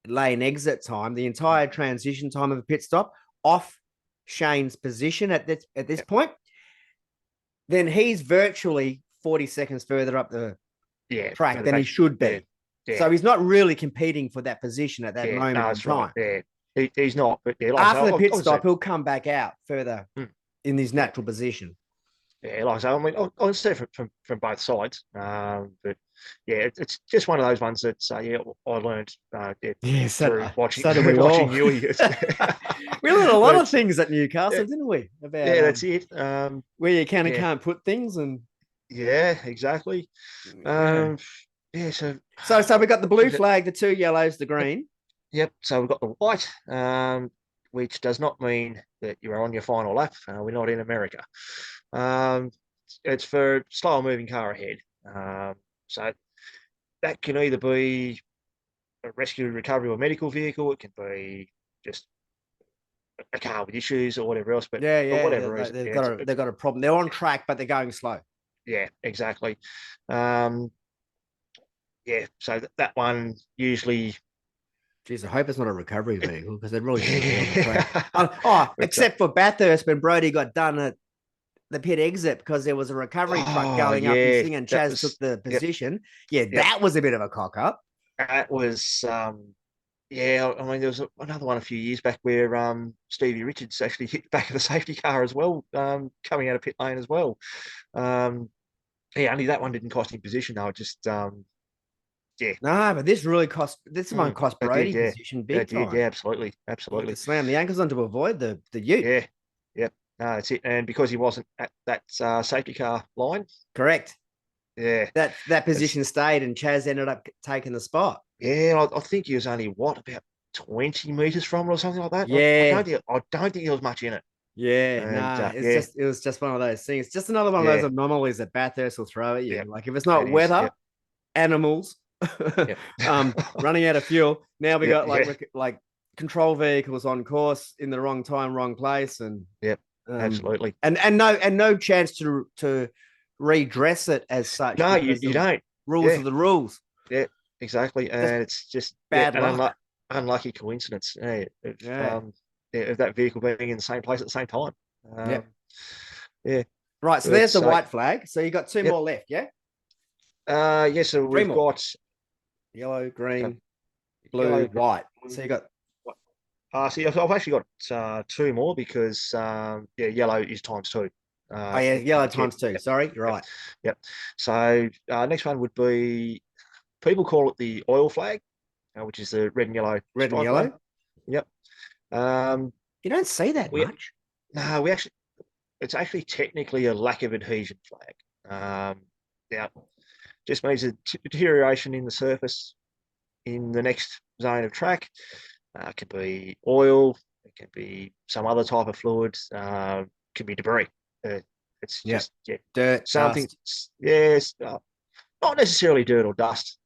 lane exit time, the entire transition time of a pit stop off Shane's position at this point, then he's virtually 40 seconds further up the track than he should be. So he's not really competing for that position at that moment in time. Right. Yeah, he's not. But after the pit stop, he'll come back out further in his natural position. Yeah, like I say, I mean, I see it from both sides. But yeah, it's just one of those ones that yeah, I learned yeah, Yeah, through watching so do we watching all. you. We learned a lot of But things at yeah, Newcastle, didn't we? About yeah, that's it. where you can and Yeah, can't put things, and yeah, exactly. yeah. Um, yeah, so So we got the what blue was it? flag, the two yellows, the Yep, green. yep. So we've got the white, which does not mean that you're on your final lap. We're not in America. Um, it's for slower moving car ahead. So that can either be a rescue, recovery, or medical vehicle. It can be just a car with issues or whatever else. But Yeah, for yeah. whatever reason, They've yeah, got a they've got a problem. They're on track, but they're going slow. yeah, exactly. Um, yeah, so that one usually, Jeez, I hope it's not a recovery vehicle because they really shouldn't be on the track. yeah, but Except for Bathurst when Brody got done at the pit exit because there was a recovery truck oh going up his yeah, thing and that Chaz took was the yep, position. Yeah, yep. that was a bit of a cock up. That was yeah. I mean, there was another one a few years back where Stevie Richards actually hit the back of the safety car as well, coming out of pit lane as well. Um, yeah, only that one didn't cost him position though. It just yeah, No, but this one cost it did, Brody yeah, position it big did, time. yeah, absolutely, He had to absolutely, slam the ankles on to avoid the ute. yeah, yep. No, that's it. And because he wasn't at that safety car line, Correct. yeah, That it's position stayed and Chaz ended up taking the spot. yeah. I think he was only what about 20 meters from it or something like that. Yeah. I don't think there was much in it. Yeah, And nah, yeah, it was just one of those things. It's just another one of those yeah, anomalies that Bathurst will throw at yeah, you. Like if it's it not is. weather, Yep, animals, yep, running out of fuel. Now we yep, got yeah, like control vehicles on course in the wrong time, wrong place, yep, um absolutely. and no chance to redress it as such No, because you the don't. rules Yeah, are the rules. yeah, exactly. Just And it's just yeah, bad an luck. unlucky coincidence. Yeah, Yeah. yeah, of that vehicle being in the same place at the same time. Yeah. Yeah, Right. So but there's the so white flag. So you got two yep. more left. Yeah. Yeah, so Three we've more: got yellow, green, blue, yellow, white. So you green. got See, I've actually got two more because yeah, yellow is times two. oh yeah, In yellow the kit. times two. Yep, Sorry, you're yep, right. yep. So next one would be people call it the oil flag, which is the red and yellow Red and stripe one. yellow. Yep. Um, You don't see that we much. no, we actually it's actually technically a lack of adhesion flag. Now, just means a deterioration in the surface in the next zone of track. It could be oil, it can be some other type of fluid, it can be debris. It's Yeah. just yeah, Dirt, something. dust. Yes, not necessarily dirt or dust.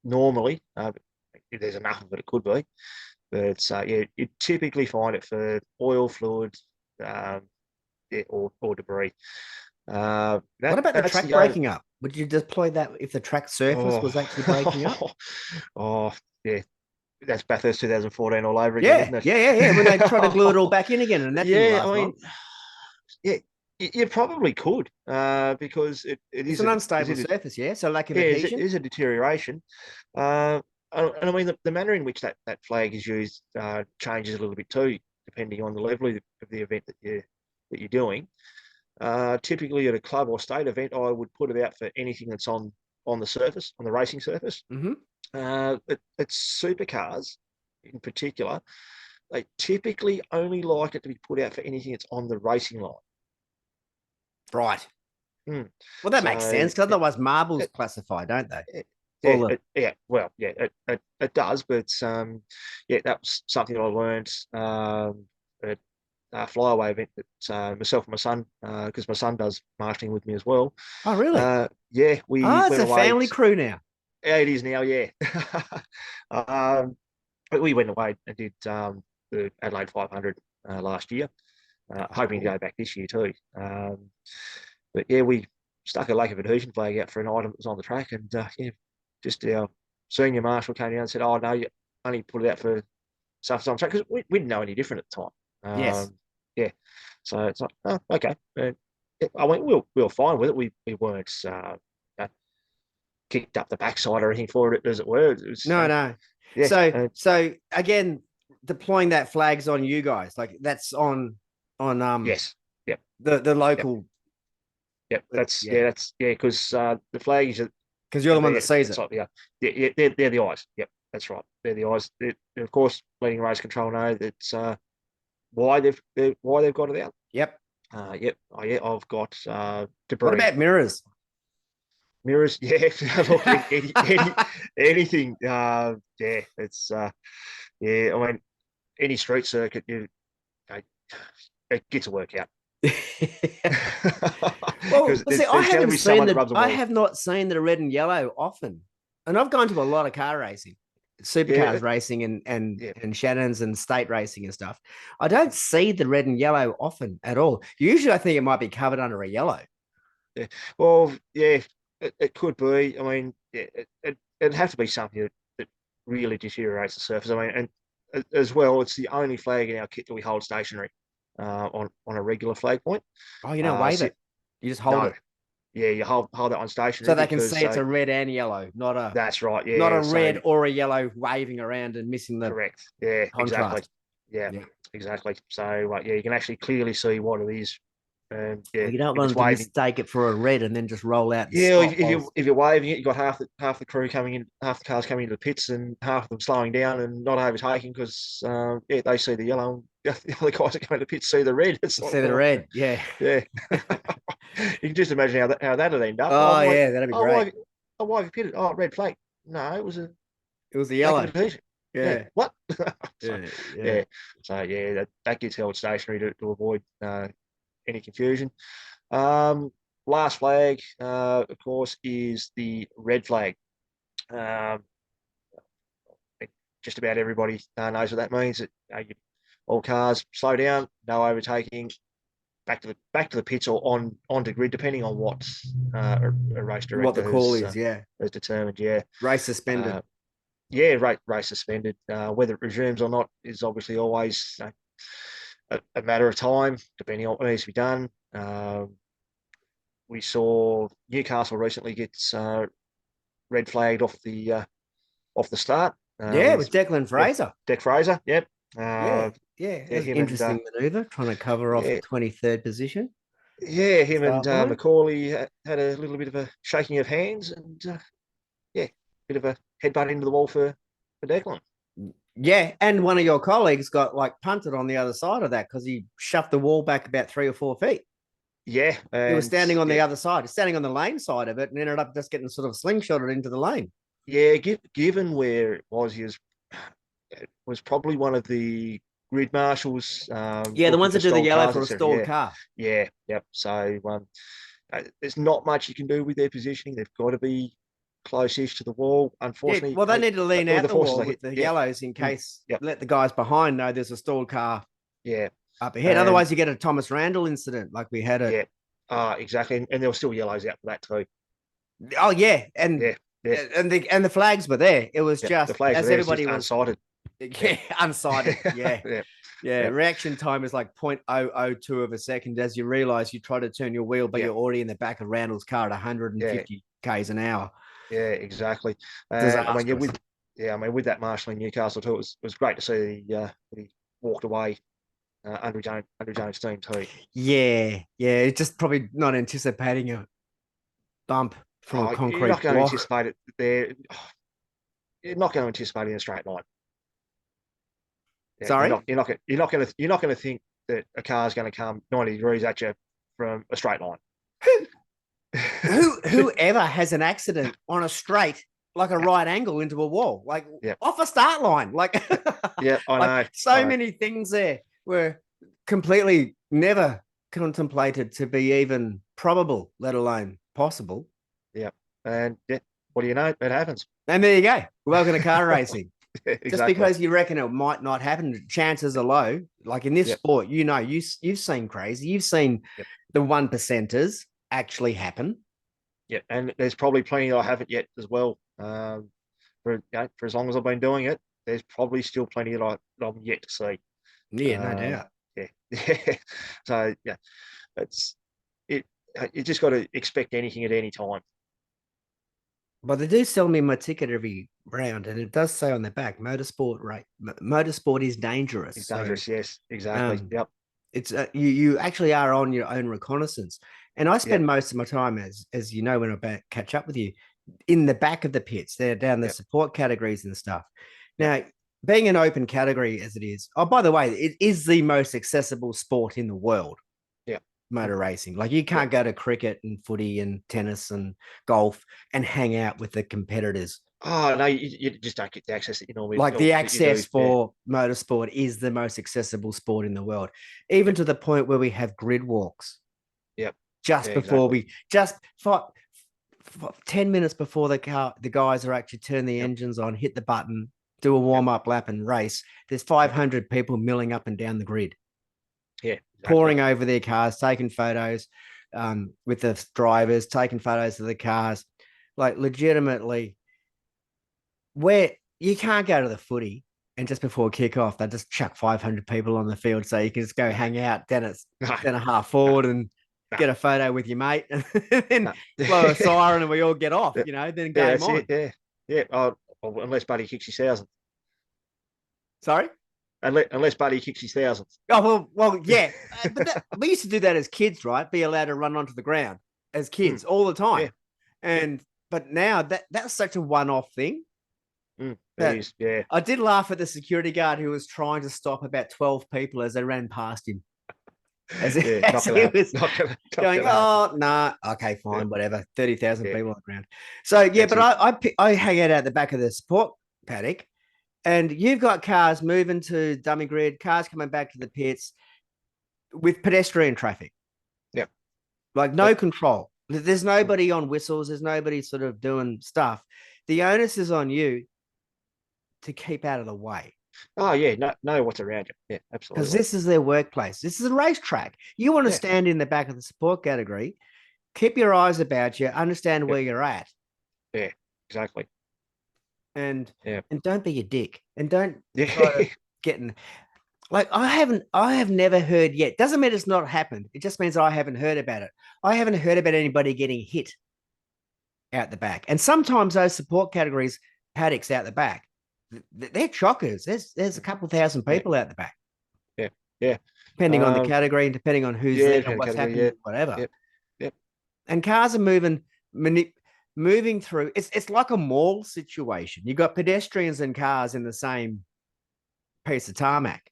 Normally, if there's enough of it, it could be. But yeah, you typically find it for oil, fluid, um, yeah, or debris. What about the That's track the only. breaking up? Would you deploy that if the track surface was actually breaking up? Oh, oh yeah, that's Bathurst 2014 all over again, Yeah, isn't it? yeah, yeah, yeah. When they tried to glue it all back in again, and that didn't Yeah, last I long. mean, yeah, you probably could, because it It's is an a unstable surface, yeah. So lack of yeah, it adhesion. is a deterioration. And I mean the manner in which that flag is used changes a little bit too, depending on the level of the event that you're doing. Typically at a club or state event, I would put it out for anything that's on the surface, on the racing surface. Mm-hmm. It's supercars in particular. They typically only like it to be put out for anything that's on the racing line. Right. Hmm. Well, that makes So sense because it, otherwise marbles it, classify, don't they? All yeah, the yeah, well, yeah, it does, but yeah, that was something that I learned at a flyaway event that myself and my son, because my son does marshalling with me as well. oh, really? Yeah, we Oh, it's went a away. family crew now. Yeah, it is now, yeah. um, but we went away and did the Adelaide 500 last year, Oh, hoping to cool. go back this year too. But yeah, we stuck a lack of adhesion flag out for an item that was on the track, and yeah, just our senior marshal came down and said, "Oh no, you only put it out for stuff on track," because we didn't know any different at the time. Yes. Yeah, so it's like, oh, okay. I went, we were fine with it. We weren't kicked up the backside or anything for it, as it were. It was, No, no. yeah, So again, deploying that flags on you guys, like that's on yes, yep, the yep, local. Yep. Yeah, Because the flags are because you're the one that sees it's it. like they're the eyes. Yep, that's right. They're the eyes. Of course, leading race control know that's why they've got it out. Yep. Yep. Oh, yeah. I've got What debris about mirrors? mirrors. Yeah. Look, anything. Yeah. It's yeah. I mean, any street circuit, uh, it gets a workout. Well, Because see, I there's going to haven't be seen someone that the. rubs the I wall. have not seen the red and yellow often, and I've gone to a lot of car racing, Yeah. supercars racing, and Yeah. and Shannons and state racing and stuff. I don't see the red and yellow often at all. Usually, I think it might be covered under a yellow. Yeah. Well, yeah, it could be. I mean, yeah, it'd have to be something that really deteriorates the surface. I mean, and as well, it's the only flag in our kit that we hold stationary on a regular flag point. Oh, you don't wave So it; you just hold no, it, yeah, you hold that on so stationary they can because see it's a red and yellow, that's right. not a Yeah, so red or a yellow waving around and missing the correct. Yeah, exactly. contrast. Yeah, Yeah. exactly. So yeah, you can actually clearly see what it is. And yeah, Well, you don't if want it's them to waving, mistake it for a red and then just roll out and yeah, stop. if you're waving it, you've got half the crew coming in, half the cars coming into the pits, and half of them slowing down and not overtaking because yeah, they see the yellow, and the other guys that come into the pits see the red. It's like, See the oh, red, yeah. yeah. You can just imagine how that'd end up. Oh, Oh yeah, that'd be great. why have you pitted? Oh, red flag. No, it was a It was the lack yellow. of adhesion. Yeah, Yeah, what? So yeah. yeah, so yeah, that gets held stationary to avoid any confusion. Um, Last flag, of course, is the red flag. Um, just about everybody knows what that means. All cars slow down, no overtaking, back to the pits or onto grid, depending on what a race What the director call is, yeah. has determined. Yeah, Race suspended. uh, yeah, race suspended. Whether it resumes or not is obviously always a matter of time, depending on what needs to be done. We saw Newcastle recently gets red flagged off the start Yeah, with with Declan yeah, Fraser. Deck Fraser. Yep. Yeah, yeah. It Yeah, was an him and interesting maneuver, trying to cover off yeah, 23rd position. him and Start line. Macaulay had a little bit of a shaking of hands and yeah, bit of a headbutt into the wall for Declan. Yeah, and one of your colleagues got like punted on the other side of that because he shoved the wall back about 3 or 4 feet. Yeah, He was and standing on the yeah, other side, standing on the lane side of it, and ended up just getting sort of slingshotted into the lane. yeah. Given where it was probably one of the grid marshals Yeah, the looking ones for that do the stalled yellow cars, for a etc. stalled car. Yep. So there's not much you can do with their positioning. They've got to be close-ish to the wall. Yeah, Unfortunately, well, they need to lean with out the the forces wall they with hit, the yeah, yellows in case yep, let the guys behind know there's a stalled car yeah, up ahead. and Otherwise, you get a Thomas Randall incident like we had it. yeah, exactly. And there were still yellows out for that too. Oh yeah, Yeah, yeah, and the flags were there. It was yeah. The just flags were as there. It's everybody just was unsighted. Yeah, unsighted. Yeah, yeah, yeah. yeah, Reaction time is like 0.002 of a second as you realize you try to turn your wheel, but yeah, you're already in the back of Randall's car at yeah, 150 k's an hour. yeah. Exactly. And I mean, Disastrous. with that marshal in Newcastle too, it was great to see that he walked away under Jones' team too. Yeah, yeah. It's just probably not anticipating a bump from a Oh, you're not concrete going to block. anticipate it there. You're not going to anticipate it in a straight line. Yeah, Sorry. you're not going to think that a car is going to come 90 degrees at you from a straight line. Whoever has an accident on a straight, like a right angle into a wall, like Yeah, off a start line, like yeah, I like know, so many things there were completely never contemplated to be even probable, let alone possible. Yeah, and yeah, what do you know? It happens. And there you go. Welcome to car racing. Just Exactly. because you reckon it might not happen, chances are low. Like in this Yeah, sport, you've seen crazy. You've seen yeah, the 1%ers actually happen. yeah, and there's probably plenty that I haven't yet as well. For as long as I've been doing it, there's probably still plenty that I'm yet to see. Yeah, no Um, doubt. yeah, yeah. So yeah, it's it. You just got to expect anything at any time. But they do sell me my ticket every round, and it does say on the back, motorsport rate. Motorsport is dangerous. It's So dangerous. Yes, exactly. um, Yep. it's you actually are on your own reconnaissance. And I Yep. spend most of my time, as you know, when I catch up with you, in the back of the pits. They're down the Yep. support categories and stuff. Yep. Now, being an open category as it is, oh, by the way, it is the most accessible sport in the world, Yep. motor racing. Like you Yep. can't go to cricket and footy and tennis and golf and hang out with the competitors. Oh no, you just don't get the access that you normally Like or the that you do. access Yeah. for motorsport is the most accessible sport in the world, even Yep. to the point where we have grid walks Yep. just Yeah. before Exactly. we just 10 minutes before the guys are actually turn the Yep. engines on, hit the button, do a Yep. warm-up lap and race. There's Yep. 500 people milling up and down the grid, Yeah. Exactly. pouring over their cars, taking photos with the drivers, taking photos of the cars. Like legitimately, where you can't go to the footy and just before kickoff, they just chuck 500 people on the field so you can just go No. hang out. Then it's No. then a half No. forward and No. get a photo with your mate and then No. blow a siren and we all get off, Yeah, then yeah, game that's it. on. Yeah. Yeah. Oh, well, unless Buddy kicks his thousandth. Sorry? Unless Buddy kicks his thousandth. Oh, well, yeah. But we used to do that as kids, right? Be allowed to run onto the ground as Mm. kids all the Yeah. time. Yeah. But now that's such a one-off thing It that is. Yeah. I did laugh at the security guard who was trying to stop about 12 people as they ran past him. As, Yeah. as Not gonna he happen. was Not going, gonna happen. oh, nah, okay, Yeah. fine, whatever. 30,000 Yeah. people on the ground. So, yeah, That's but it. I hang out the back of the support paddock and you've got cars moving to dummy grid, cars coming back to the pits with pedestrian traffic, Yep. like no Yep. control. There's nobody on whistles. There's nobody sort of doing stuff. The onus is on you to keep out of the way Oh yeah. No. Know what's around you. Yeah. because Absolutely. this is their workplace. This is a racetrack. You want to Yeah. stand in the back of the support category, keep your eyes about you, understand Yep. where you're at, Yeah. Exactly. and Yeah. and don't be a dick and don't Yeah. try to get in. Like I have never heard yet. Doesn't mean it's not happened. It just means I haven't heard about it. I haven't heard about anybody getting hit out the back. And sometimes those support categories paddocks out the back, they're chockers. There's a couple thousand Yeah. people out the back, Yeah. Yeah. depending on the Um. category and depending on who's Yeah. there and Depending what's category. Yeah. happening, whatever. Yep. Yep. And cars are moving through. It's like a mall situation. You've got pedestrians and cars in the same piece of tarmac.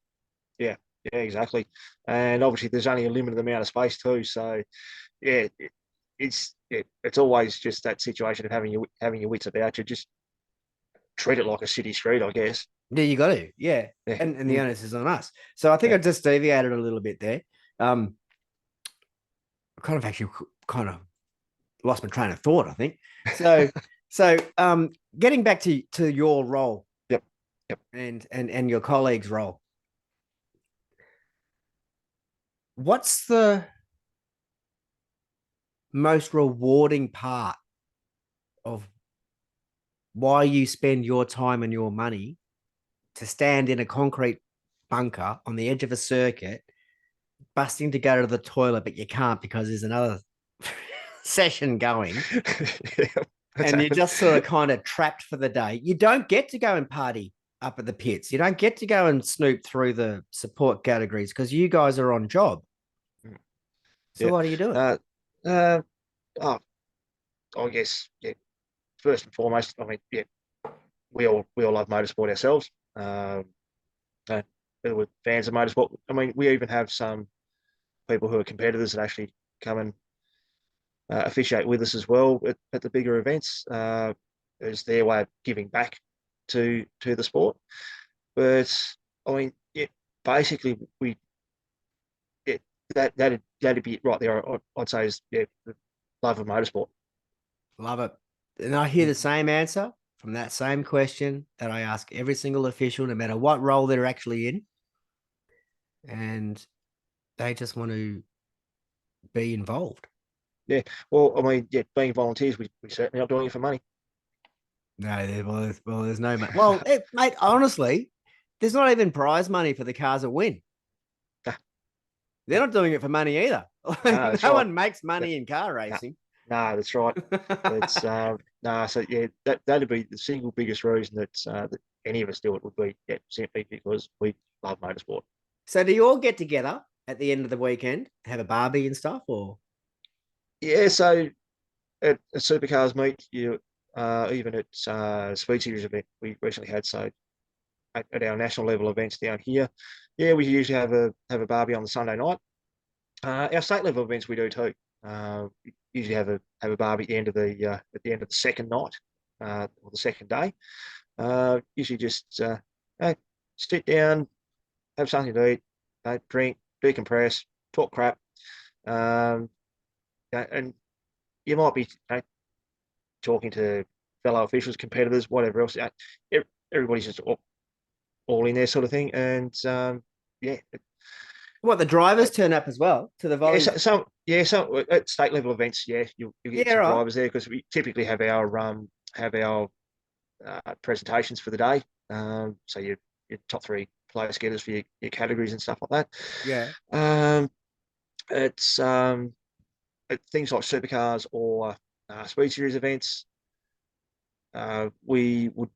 Yeah. Yeah. Exactly. And obviously, there's only a limited amount of space too. So yeah, it's always just that situation of having your wits about you. Just treat it like a city street, I guess. Yeah, you got to. Yeah. Yeah. And the onus is on us. So I think Yeah. I just deviated a little bit there. Um, kind of actually kind of lost my train of thought, I think. So getting back to your role Yep. Yep. and your colleague's role, what's the most rewarding part of why you spend your time and your money to stand in a concrete bunker on the edge of a circuit, busting to go to the toilet, but you can't because there's another session going, Yeah, and you're just sort of kind of trapped for the day. You don't get to go and party up at the pits. You don't get to go and snoop through the support categories because you guys are on job. So yeah. what are you doing? Uh, uh, oh, I guess yeah. First and foremost, I mean, yeah, we all love motorsport ourselves. Uh, we're fans of motorsport. I mean, we even have some people who are competitors that actually come and officiate with us as well at the bigger events. As their way of giving back to the sport. But I mean, yeah, basically we yeah, that'd be right there. I'd say is yeah, the love of motorsport. Love it. And I hear the same answer from that same question that I ask every single official, no matter what role they're actually in. And they just want to be involved. Yeah. Well, I mean, yeah, being volunteers, we certainly not doing it for money. No, there's no money. Well, mate, honestly, there's not even prize money for the cars that win. Nah, They're not doing it for money either. no, that's No right. one makes Yeah. money in car No, racing. no, that's right. It's no. So yeah, that'd be the single biggest reason that any of us do it would be yeah, simply because we love motorsport. So do you all get together at the end of the weekend, have a barbie and stuff, or Yeah, so at supercars meet, you even at Speed Series event we recently had, so at our national level events down here, yeah, we usually have a barbie on the Sunday night. Our state level events we do too. We usually have a barbie at the end of the second night, or the second day. Usually just uh, sit down, have something to eat, drink, decompress, talk crap, um, and you might be talking to fellow officials, competitors, whatever else. Everybody's just all in there, sort of thing, and yeah, What, the drivers turn up as well to the yeah, volleys? so at state level events, yeah, you get Yeah, some right. drivers there because we typically have our presentations for the day. So your top three place getters for your categories and stuff like Yeah. that. It's at things like supercars or speed series events. We would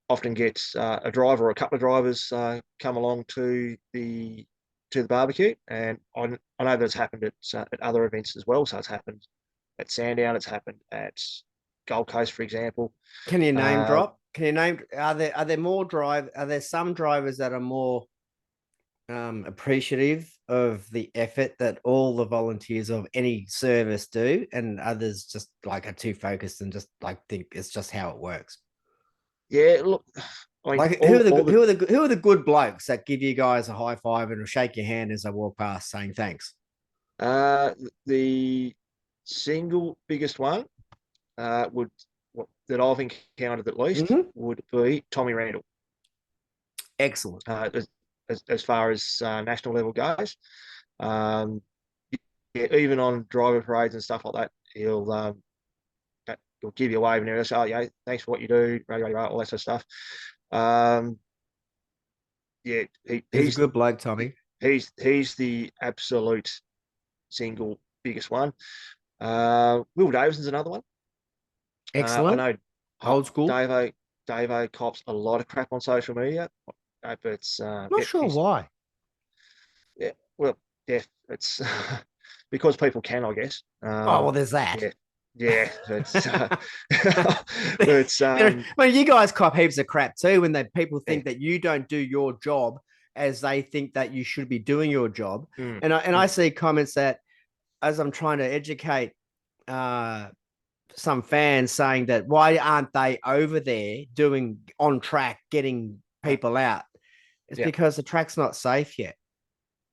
often get a driver or a couple of drivers come along to the barbecue, and I know that's happened at other events as well. So it's happened at Sandown, it's happened at Gold Coast, for example. Can you name Uh, drop? Can you name? Are there more drive? Are there some drivers that are more appreciative of the effort that all the volunteers of any service do, and others just like are too focused and just like think it's just how it works? yeah, look, I mean, Like who are all the the who are the good blokes that give you guys a high five and shake your hand as I walk past, saying thanks? uh, the single biggest one would that I've encountered at least Mm-hmm. would be Tommy Randall. Excellent. As far as national level goes, um, yeah, even on driver parades and stuff like that, he'll give you a wave and he'll say, "Oh, yeah, thanks for what you do," all that sort of stuff. Um, yeah, He's a good bloke, Tommy. he's the absolute single biggest one. Will Davison's another one. I Excellent. know Old school. Davo cops a lot of crap on social media, but Not yeah, sure he's why. yeah, well, yeah, it's because people can, I guess. Oh well, there's that. Yeah, yeah, it's Well, you guys cop heaps of crap too when that people yeah, think that you don't do your job as they think that you should be doing your job. mm, And I mm, see comments that as I'm trying to educate uh, some fans saying that why aren't they over there doing on track, getting people out? It's yeah, because the track's not safe yet.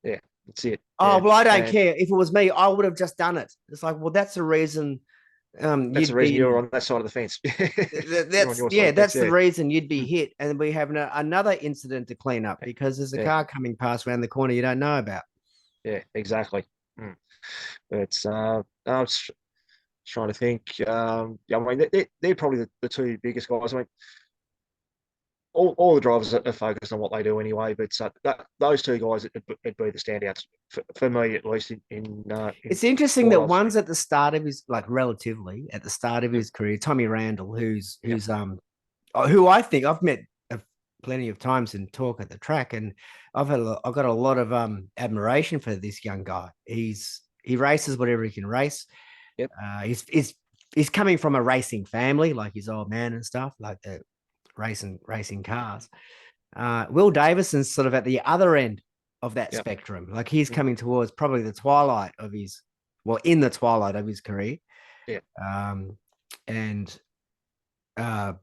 yeah, that's it. Oh, Yeah, well, I don't and care. If it was me, I would have just done it. It's like, well, that's the reason that's the you'd reason be you're in. on that side of the fence. You're on That's your side yeah, of the fence. that's the Yeah, reason you'd be mm, hit, and we have another incident to clean up because there's a yeah, car coming past around the corner you don't know about. yeah, exactly. Mm. But I was trying to think. Yeah, I mean, they're probably the two biggest guys. I mean, all the drivers are focused on what they do anyway, but those two guys would be the standouts for me, at least in It's interesting what that I've seen. one's at the start of his like relatively at the start of Mm, his career, Tommy Randall, yeah, who I think I've met plenty of times in talk at the track, and I've got a lot of admiration for this young guy. He races whatever he can race. yep, He's coming from a racing family, like his old man and stuff, like the racing cars. Will Davison's sort of at the other end of that yep, spectrum. Like he's mm, coming towards probably the twilight of his, well, in the twilight of his career. yeah, Um, and uh,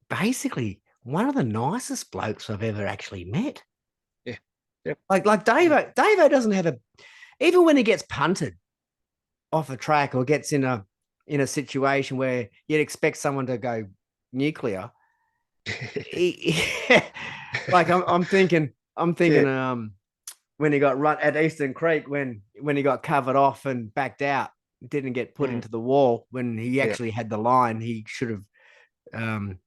basically one of the nicest blokes I've ever actually met. yeah, yep, Like mm, Davo doesn't have a, even when he gets punted off a track or gets in a situation where you'd expect someone to go nuclear. He, like I'm yeah, thinking, when he got run at Eastern Creek, when he got covered off and backed out, didn't get put mm, into the wall when he yeah. actually had the line. He should have. Um,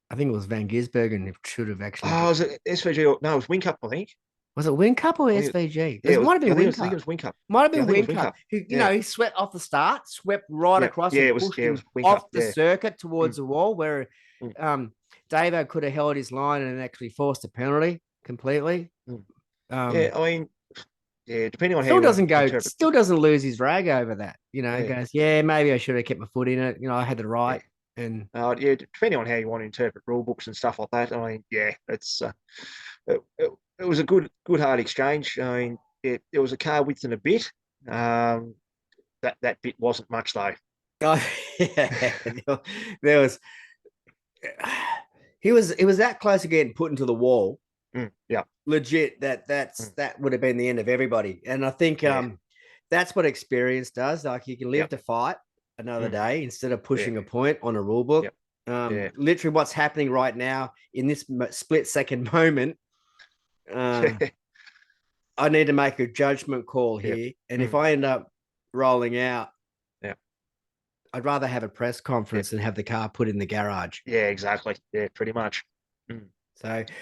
I think it was Van Gisbergen. It should have actually been. Oh, was it SVG? No, it was Wing Cup, I think. Was it Win Cup or I think, SVG? yeah, It it was. might have Yeah, been Win I think it Cup. was Wing Cup. Might have Yeah, I been think it was Win Wing Cup. Cup. You Yeah, know, he swept off the start, swept right yeah, across yeah. and It was. pushed Yeah, it him was Wing Cup. off the Yeah. circuit Mm, towards the wall where mm, um, Davo could have held his line and actually forced a penalty completely. mm. Yeah, Um, I mean, yeah, depending on how you want to interpret Still it. doesn't lose his rag over that. You know, Yeah, goes, yeah, maybe I should have kept my foot in it. You know, I had the yeah. right. And Yeah, depending on how you want to interpret rule books and stuff like that. I mean, yeah, it was a good hard exchange. I mean, it was a car width and a bit. Um, that bit wasn't much though. oh, yeah, there was, it was that close to getting put into the wall. Yeah, Legit, mm, that would have been the end of everybody. And I think yeah, that's what experience does. Like you can yeah, live to fight another mm, day instead of yeah, pushing a point on a rule yeah, book. yeah, Literally, what's happening right now in this split second moment. Uh, I need to make a judgment call yeah, here, and if mm, I end up rolling out, yeah, I'd rather have a press yeah, conference than have the car put in the garage. yeah, exactly. Yeah, pretty much. Mm.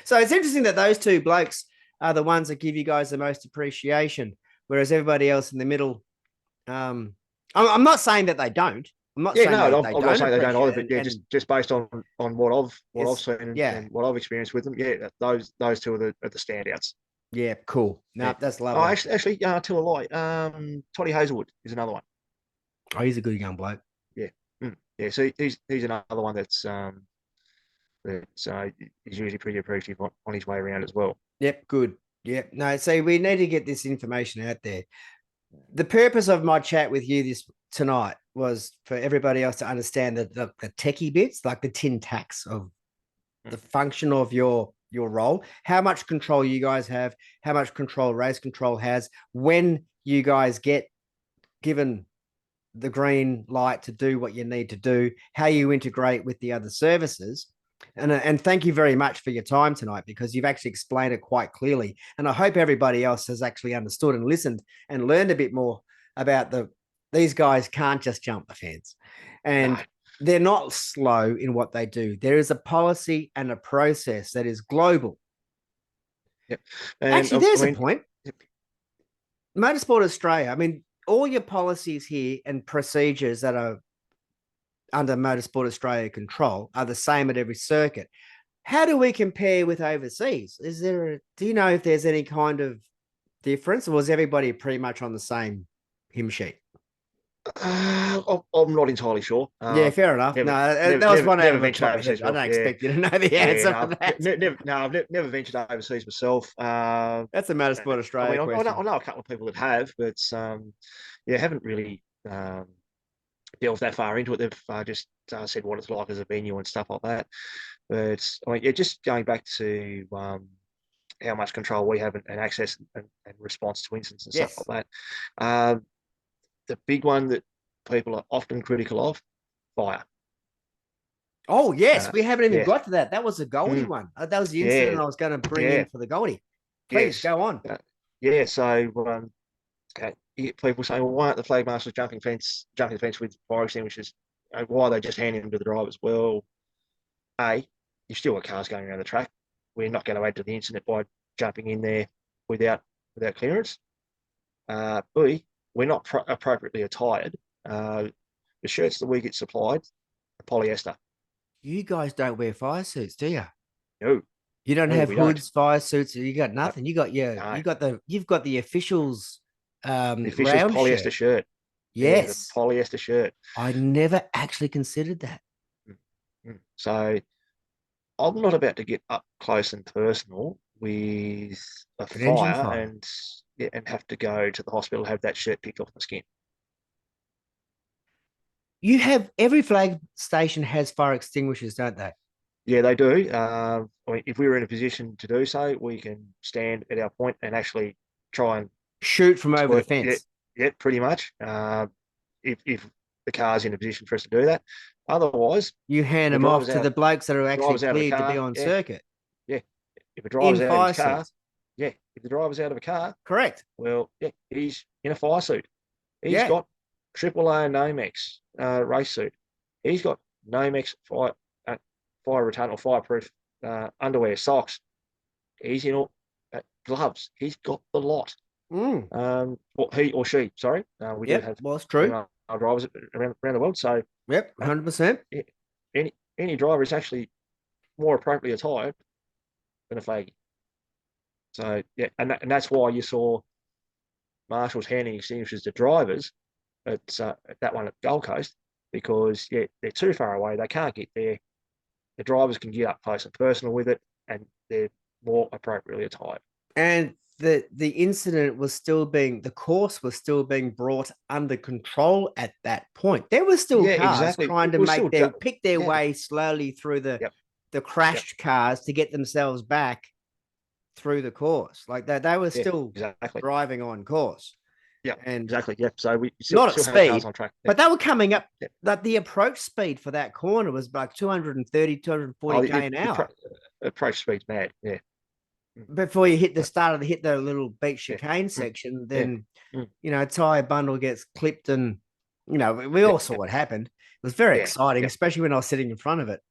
So it's interesting that those two blokes are the ones that give you guys the most appreciation, whereas everybody else in the middle. Um, I'm not saying that they don't. I'm not Yeah, saying no, that I'm, they I'm not don't saying they don't appreciate either, it. but yeah, And just based on what I've it's seen yeah, and what I've experienced with them, yeah, those two are the standouts. yeah, cool. No, Yeah. that's Oh, lovely. actually, tell a lie. Toddy Hazelwood is another one. Oh, he's a good young bloke. Yeah, yeah. So he's another one that's he's usually pretty appreciative on his way around as well. Yep, good. Yep. No, so we need to get this information out there. The purpose of my chat with you this tonight was for everybody else to understand the techie bits, like the tin tacks of the Mm. function of your role, how much control you guys have, how much control race control has, when you guys get given the green light to do what you need to do, how you integrate with the other services. And thank you very much for your time tonight because you've actually explained it quite clearly. And I hope everybody else has actually understood and listened and learned a bit more about these guys can't just jump the fence. No, And they're not slow in what they do. There is a policy and a process that is global. yeah, and Actually, I there's a mean, point. Motorsport Australia, I mean, all your policies here and procedures that are under Motorsport Australia control are the same at every circuit. How do we compare with overseas? Do you know if there's any kind of difference, or was everybody pretty much on the same hymn sheet? I'm not entirely sure. Yeah, fair enough. No, Never, never, that was never, one out never of the ventured top of my head. overseas I myself. don't Yeah, expect you to know the yeah, answer no, for that. I've never ventured overseas myself. That's a Motorsport I Australia mean, question. I know a couple of people that have, but yeah, haven't really delved that far into it. They've just said what it's like as a venue and stuff like that. But I mean, yeah, just going back to how much control we have and access and response to incidents and stuff Yes. like that. The big one that people are often critical of, fire. Oh, yes. Uh, We haven't even yeah, got to that. That was the Goldie mm, one. That was the incident yeah, I was going to bring in yeah, for the Goldie. Please yes, go on. yeah. So people say, well, why aren't the flag marshals jumping the fence with fire extinguishers? Why are they just handing them to the drivers? Well, A, you've still got cars going around the track. We're not going to add to the incident by jumping in there without clearance. B, we're not appropriately attired. The shirts that we get supplied are polyester. You guys don't wear fire suits, do you? No, You don't no, have we don't. hoods, fire suits. You got No, nothing. no. You've got the officials The official's round polyester shirt. shirt. Yeah, the Yes, polyester shirt. I never actually considered that. Mm, So I'm not about to get up close and personal with a An engine fire fire. and yeah, and have to go to the hospital have that shirt picked off my skin. You have every flag station has fire extinguishers, don't they? Yeah, they do. I mean, if we were in a position to do so, we can stand at our point and actually try and Shoot from over the squirt. Yeah, fence. yeah, pretty much. If the car's in a position for us to do that, otherwise, You hand if a them off driver's to out, the blokes that are if the actually driver's out of the cleared to be car, on yeah, circuit yeah. If a in driver's out of his fire car, suits. yeah. If the driver's out of a car, Correct. well, yeah, he's in a fire suit. He's Yeah. got AAA Nomex race suit. He's got Nomex fire retardant or fireproof underwear, socks. He's in all gloves. He's got the lot. Mm. Well, he or she, sorry. We do Yep. have Well, it's true. female drivers around the world. So Yep. uh, 100%. yeah, any driver is actually more appropriately attired than a flaggy. So yeah, and that's why you saw marshals handing extinguishers to drivers at that one at Gold Coast because they're too far away. They can't get there. The drivers can get up close and personal with it, and they're more appropriately attired. And the incident was still being, the course was still being brought under control at that point. There were still cars trying to pick their way slowly through the crashed cars to get themselves back through the course. Like they were still driving on course. Yeah, and exactly. Yeah, so we still had cars on track. But they were coming up. That the approach speed for that corner was like 230, 240 k an hour. Approach speed's mad. Yeah. Before you hit the little beach chicane section, then tire bundle gets clipped, and we all saw what happened. It was very exciting, especially when I was sitting in front of it.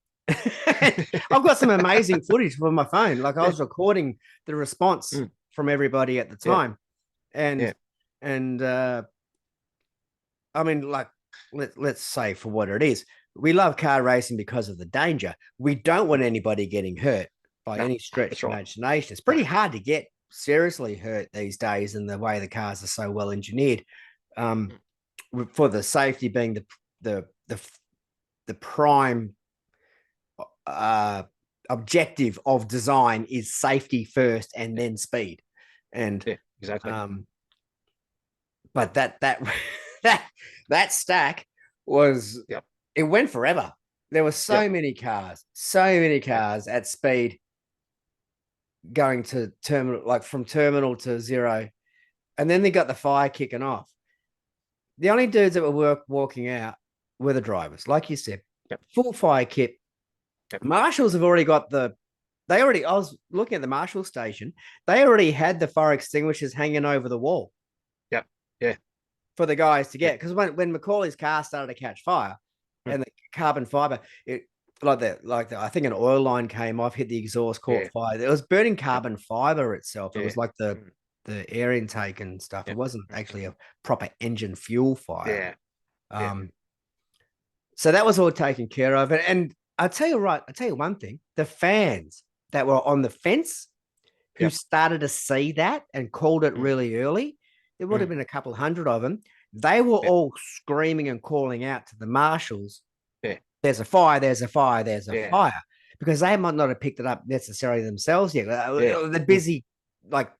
I've got some amazing footage from my phone. Like I was recording the response from everybody at the time, and I mean, like let's say for what it is, we love car racing because of the danger. We don't want anybody getting hurt by any stretch of imagination. It's pretty hard to get seriously hurt these days in the way the cars are so well engineered. For the safety being the prime objective of design is safety first and then speed. And exactly. But that stack was it went forever. There were so many cars at speed going to terminal, like from terminal to zero. And then they got the fire kicking off. The only dudes that were walking out were the drivers, like you said, full fire kit. Marshals have already got I was looking at the marshal station. They already had the fire extinguishers hanging over the wall. Yeah. For the guys to get, because when Macaulay's car started to catch fire and the carbon fiber, I think an oil line came off, hit the exhaust, caught fire. It was burning carbon fiber itself. It was like the air intake and stuff. It wasn't actually a proper engine fuel fire. So that was all taken care of. And I'll tell you one thing, the fans that were on the fence who started to see that and called it really early, there would have been a couple hundred of them. They were all screaming and calling out to the marshals, there's a fire, there's a fire, there's a fire, because they might not have picked it up necessarily themselves yet. The busy, like,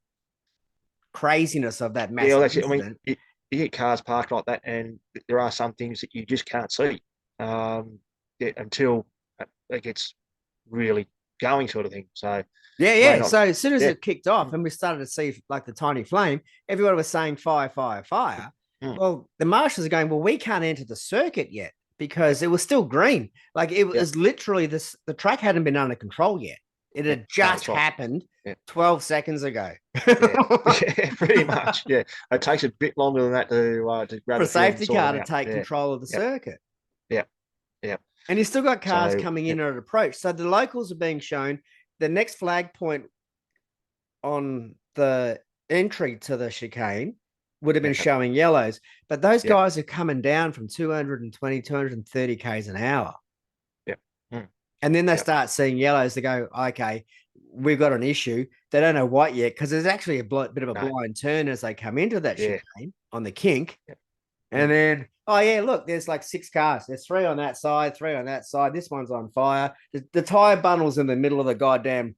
craziness of that massive incident. I mean, you get cars parked like that, and there are some things that you just can't see until it gets really going, sort of thing. So So as soon as it kicked off and we started to see like the tiny flame, everyone was saying fire, fire, fire. Well, the marshals are going, well, we can't enter the circuit yet because it was still green. Like it was literally the track hadn't been under control yet. It had just happened 12 seconds ago. Pretty much. Yeah, it takes a bit longer than that to grab a safety car to take control of the circuit. Yeah. And you still got cars coming in at approach. So the locals are being shown. The next flag point on the entry to the chicane would have been showing yellows. But those guys are coming down from 220, 230 Ks an hour. And then they start seeing yellows. They go, okay, we've got an issue. They don't know what yet, because there's actually a bit of a blind turn as they come into that chicane on the kink. And then, look, there's like 6 cars. There's 3 on that side, 3 on that side. This one's on fire. The tire bundle's in the middle of the goddamn.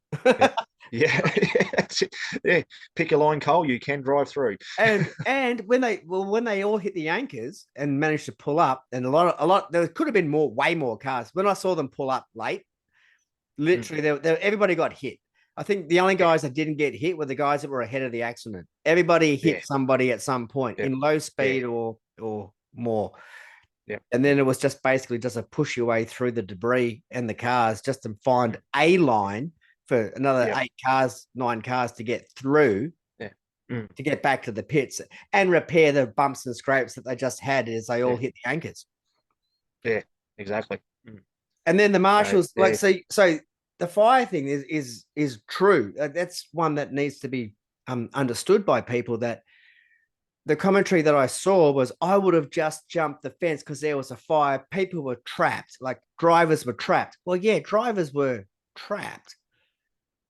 Pick a line, Cole. You can drive through. and when they all hit the anchors and managed to pull up, and a lot, there could have been way more cars. When I saw them pull up late, literally, everybody got hit. I think the only guys that didn't get hit were the guys that were ahead of the accident. Everybody hit somebody at some point in low speed or more. And then it was just basically just a push your way through the debris and the cars just to find a line for another 8 cars, 9 cars to get through, to get back to the pits and repair the bumps and scrapes that they just had as they all hit the anchors. Yeah, exactly. And then the marshals, so the fire thing is true. That's one that needs to be understood by people, that the commentary that I saw was, I would have just jumped the fence because there was a fire. People were trapped, like drivers were trapped. Well, yeah, drivers were trapped,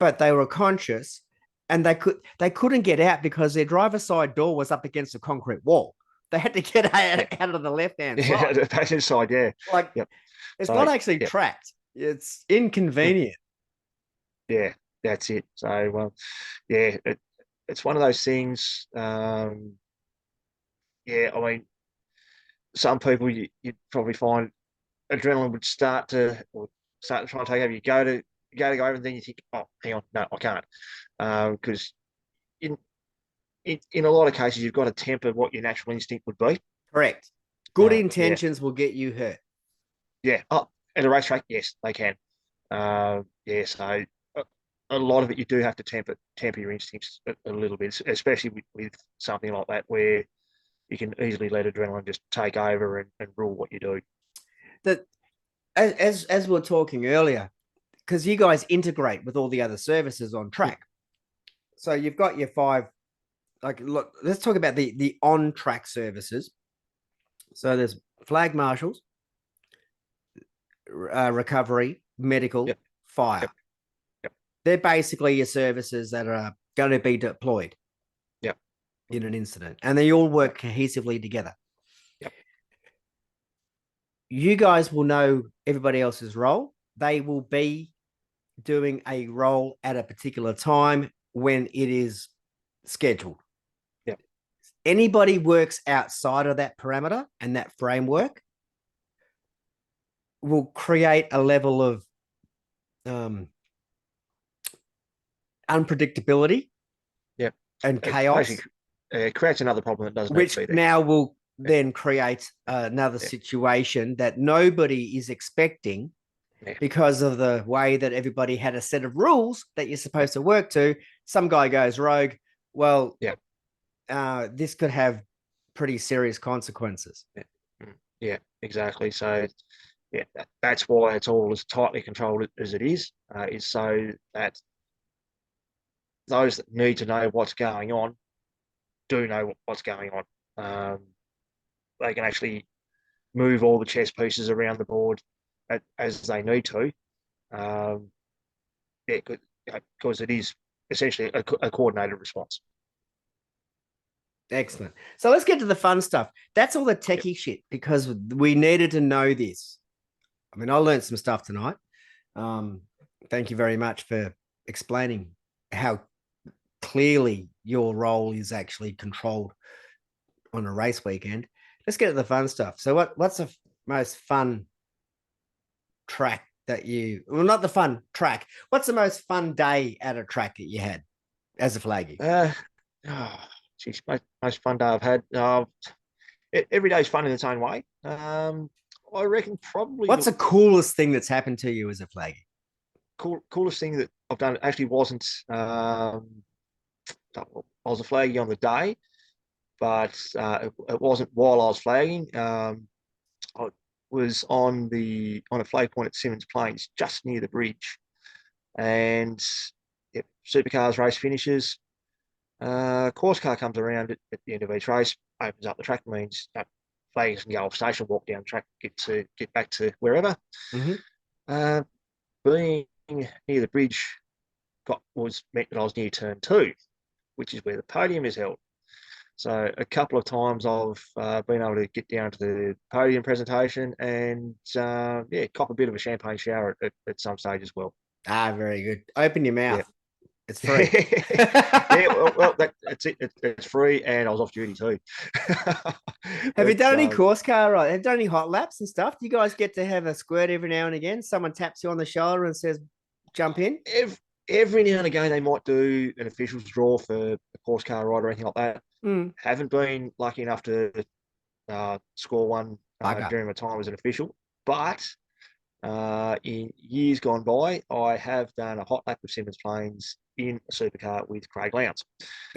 but they were conscious and they couldn't get out because their driver's side door was up against a concrete wall. They had to get out of the left hand Yeah, side. the passenger side, yeah. Like, Yep. it's So not actually yeah, tracked. It's mm, inconvenient. yeah, that's it. So yeah, it's one of those things. Yeah, I mean, some people you'd probably find adrenaline would start to try and take over. You go over, and then you think, oh, hang on, no, I can't, because in, in a lot of cases you've got to temper what your natural instinct would be. Correct. Good Yeah, intentions will get you hurt. yeah. Oh, at a racetrack, yes, they can. Yeah, so a lot of it you do have to temper your instincts a little bit, especially with something like that where you can easily let adrenaline just take over and rule what you do. That, as we were talking earlier, because you guys integrate with all the other services on Mm, track. So you've got your five. Like, look, let's talk about the on track services. So there's flag marshals, recovery, medical, yep, fire. yep, yep, They're basically your services that are going to be deployed yep. in an incident, and they all Uh, work cohesively together. yep, You guys will know everybody else's role. They will be doing a role at a particular time when it is scheduled. yep, Anybody works outside of that parameter and that framework will create a level of um, unpredictability yep. and It chaos, basically creates another problem that doesn't need to which be there. now will Yeah, then create another yeah, situation that nobody is expecting yeah, because of the way that everybody had a set of rules that you're yeah, supposed to work to. Some guy goes rogue. Well, yeah, this could have pretty serious consequences. yeah. Yeah, exactly. So yeah, that's why it's all as tightly controlled as it is so that those that need to know what's going on do know what's going on. They can actually move all the chess pieces around the board as they need to. Um, yeah, because it is essentially a coordinated response. Excellent. So let's get to the fun stuff. That's all the Yep. techie shit because we needed to know this. I mean, I learned some stuff tonight. Um, Thank you very much for explaining how clearly your role is actually controlled on a race weekend. Let's get to the fun stuff. So, what's the most fun track that you? Well, not the fun track. What's the most fun day at a track that you had as a flaggy? Oh, geez, most fun day I've had. Every day's fun in its own way. I reckon probably What's the the coolest thing that's happened to you as a flaggy? coolest thing that I've done actually wasn't. I was a flaggy on the day, but it wasn't while I was flagging. I was on a flag point at Simmons Plains, just near the bridge, and yep, supercars race finishes. Course car comes around at the end of each race, opens up the track, means flaggers can go off station, walk down the track, get back to wherever. Mm-hmm. Uh, Being near the bridge was meant that I was near turn two, which is where the podium is held. So a couple of times I've been able to get down to the podium presentation and yeah, cop a bit of a champagne shower at some stage as well. Ah, very good. Open your Yeah. mouth. It's free. Yeah, well that's it. It's free, and I was off duty too. Have you But done any course car? Right? Have you done any hot laps and stuff? Do you guys get to have a squirt every now and again? Someone taps you on the shoulder and says, "Jump in." every now and again they might do an officials draw for a course car ride or anything like that. Mm, Haven't been lucky enough to score one bugger. during my time as an official, but in years gone by, I have done a hot lap of Simmons Plains in a supercar with Craig Lowndes.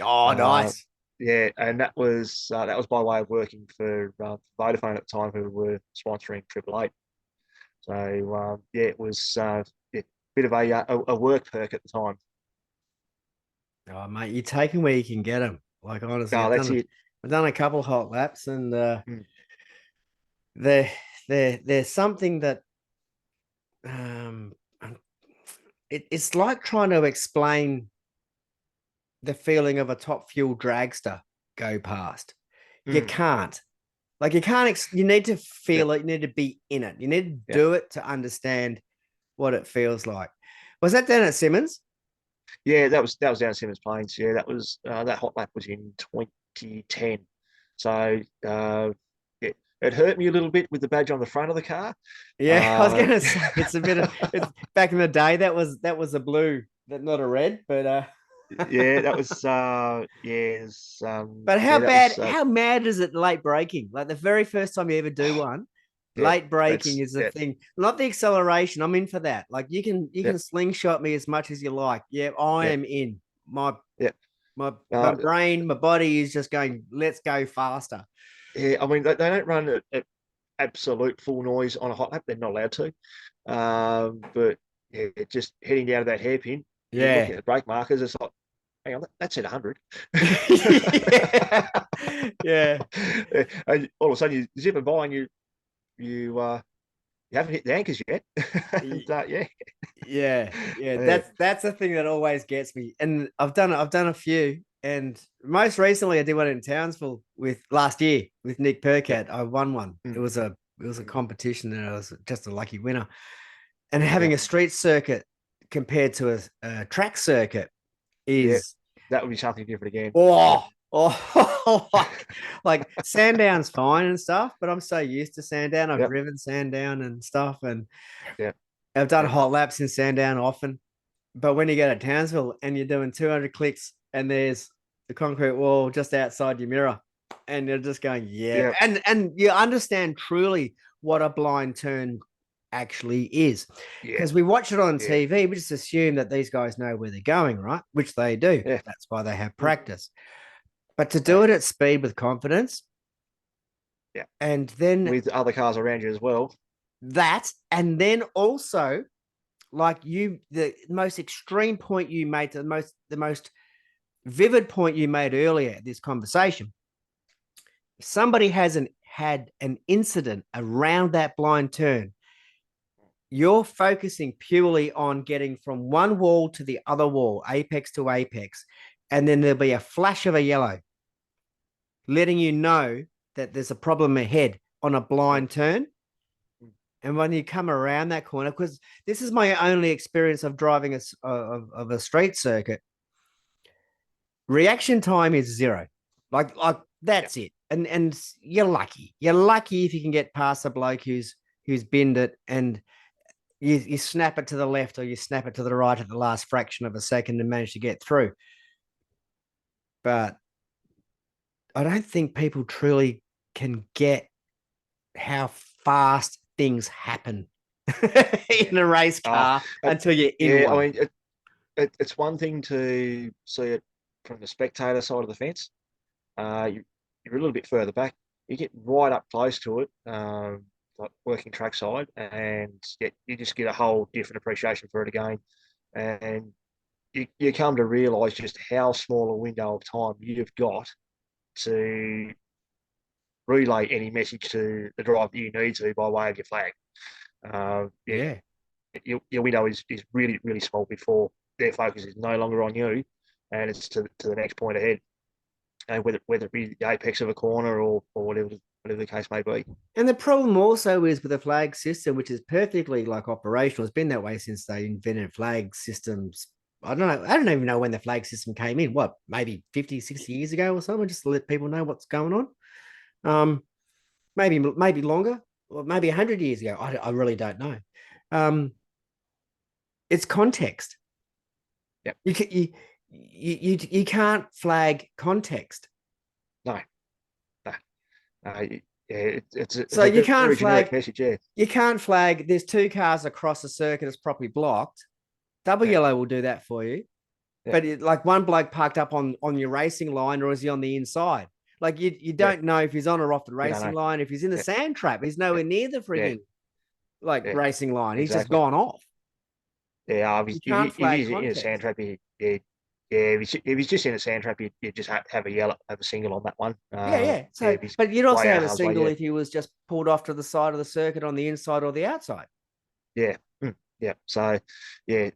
Oh, Uh, nice. yeah, and that was by way of working for Vodafone at the time, who were sponsoring Triple Eight. So yeah, it was yeah, a bit of a work perk at the time. Oh, mate, you're taking where you can get them. Like, honestly, No, that's it. I've done a couple hot laps, and Mm, there, there's something that um, it's like trying to explain the feeling of a top fuel dragster go past. You Mm. can't. Like you can't. You need to Yep. feel it. You need to be in it. You need to Yep. do it to understand what it feels like. Was that down at Simmons? Yeah, that was down Simmons Plains. Yeah, that hot lap was in 2010. So it hurt me a little bit with the badge on the front of the car. Yeah, I was Uh, gonna say it's a bit of it's back in the day that was a blue, that not a red, yeah, that was but how yeah, that bad, was how mad is it late braking? Like the very first time you ever do one, yeah, late braking that's is the yeah, thing. Not the acceleration. I'm in for that. Like you yeah, can slingshot me as much as you like. Yeah, I yeah, am in. My yeah. my brain, my body is just going, let's go faster. Yeah, I mean they don't run at absolute full noise on a hot lap. They're not allowed to. But yeah, just heading down to that hairpin, you're looking Yeah. at the brake markers. It's like, hang on, that's at 100. Yeah. Yeah. And all of a sudden you zip by and you you haven't hit the anchors yet. And yeah, Yeah, yeah, yeah, that's the thing that always gets me. And I've done a few, and most recently I did one in Townsville with last year with Nick yeah, Percat. I won one. mm, It was a mm, competition, and I was just a lucky winner. And yeah, having a street circuit compared to a track circuit yeah. is That would be something different again. Yeah, oh like Sandown's fine and stuff, but I'm so used to Sandown. I've yeah, driven Sandown and stuff, and yeah, I've done yeah, hot laps in Sandown often. But when you go to Townsville and you're doing 200 clicks and there's the concrete wall just outside your mirror, and you're just going, yeah, yeah, and you understand truly what a blind turn actually is, yeah, because we watch it on yeah, TV, we just assume that these guys know where they're going, right? Which they do. yeah, That's why they have mm, practice. But to do yeah, it at speed with confidence, yeah. and then With other cars around you as well. and then also like the most extreme point you made, the most vivid point you made earlier this conversation. If somebody hasn't had an incident around that blind turn, you're focusing purely on getting from one wall to the other wall, apex to apex, and then there'll be a flash of a yellow letting you know that there's a problem ahead on a Mm, blind turn. mm, And when you come around that corner, because this is my only experience of driving of a street circuit, reaction time is zero. Like yeah, that's it. And you're lucky. You're lucky if you can get past a bloke who's binned it, and you snap it to the left or you snap it to the right at the last fraction of a second and manage to get through. But I don't think people truly can get how fast things happen yeah. in a race Uh, car uh, until you're in yeah, I one. mean, it's one thing to see it from the spectator side of the fence. You're a little bit further back. You get right up close to it, like working trackside, and you just get a whole different appreciation for it again. And you come to realise just how small a window of time you've got to relay any message to the driver that you need to by way of your flag. Yeah, Yeah. your window is really, really small before their focus is no longer on you and it's to the next point ahead. And whether it be the apex of a corner or whatever the case may be. And the problem also is with the flag system, which is perfectly like operational. It's been that way since they invented flag systems. I don't know. I don't even know when the flag system came in. What, maybe 50, 60 years ago or something, just to let people know what's going on. Um, maybe longer, or maybe 100 years ago. I really don't know. Um, it's context. Yep. You can't flag context. No, no. Yeah, it's So a you very generic message. Yeah. you can't flag there's two cars across a circuit that's properly blocked. Double Yeah. yellow will do that for you. Yeah. But like one bloke parked up on your racing line, or is he on the inside? Like you Yeah. don't know if he's on or off the You don't racing know. line. If he's in the Yeah. sand trap, he's Yeah. nowhere near the Yeah. frigging like Yeah. racing line. He's just Exactly. gone off. Yeah. You can't If flag he's in a sand context. trap, yeah. Yeah, if he's just in a sand trap, you just have a yellow, have a single on that one. Yeah, yeah. Yeah, So, if he's but you'd also way out have of a harm's way, single yeah, if he was just pulled off to the side of the circuit on the inside or the outside. yeah, yeah. So, yeah,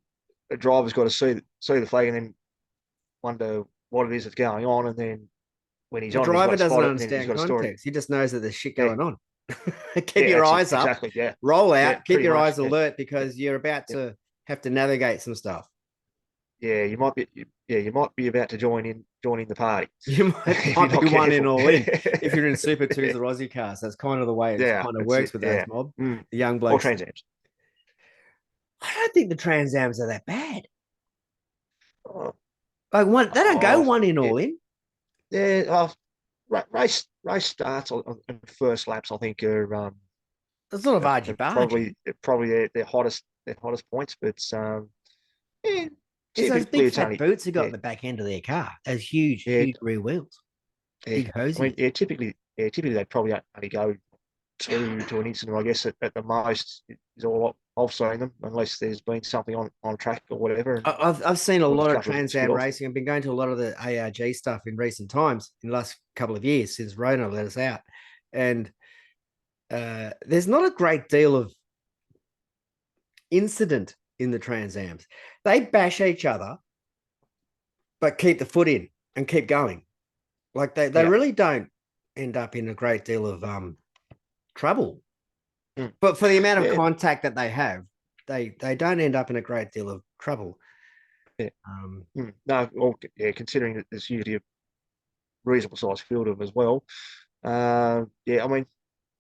the driver's got to see the flag and then wonder what it is that's going on, and then when he's The on it, he's got driver to doesn't spot it, and then he's understand got to store it. context. He just knows that there's shit Yeah, going on. Keep yeah, your that's it eyes up, exactly. Yeah, roll yeah, out, keep pretty your much. eyes Yeah, alert yeah, because you're about yeah. to have to navigate some stuff. Yeah, you might be. Yeah, you might be about to join in the party You if you're might be not one in careful. all in if you're in Super Twos or Aussie cars. That's kind of the way it Yeah, kind of that's works it. with those Yeah, mob, mm. the young Or blokes. Trans Ams. I don't think the Trans Ams are that bad. Oh, Like one, they don't go oh, one in yeah, all in. yeah. Race starts on first laps. I think There's a lot of argy are bargy. probably their hottest points. But yeah, It's those big typically it's fat only boots they got yeah in the back end of their car. Those huge, yeah huge rear wheels, yeah. big I mean hosies. typically they probably only go two to an incident. I guess at the most is all I've seen them, unless there's been something on track or whatever, and I've seen a or the lot of couple of Trans skid Am off. racing. I've been going to a lot of the ARG stuff in recent times, in the last couple of years since Rona let us out, and there's not a great deal of incident in the Trans Ams. They bash each other, but keep the foot in and keep going. Like they Yeah. really don't end up in a great deal of trouble. Mm. But for the amount of Yeah. contact that they have, they don't end up in a great deal of trouble. Yeah. Um, No, well, yeah, considering that there's usually a reasonable sized field of them as well. Yeah, I mean,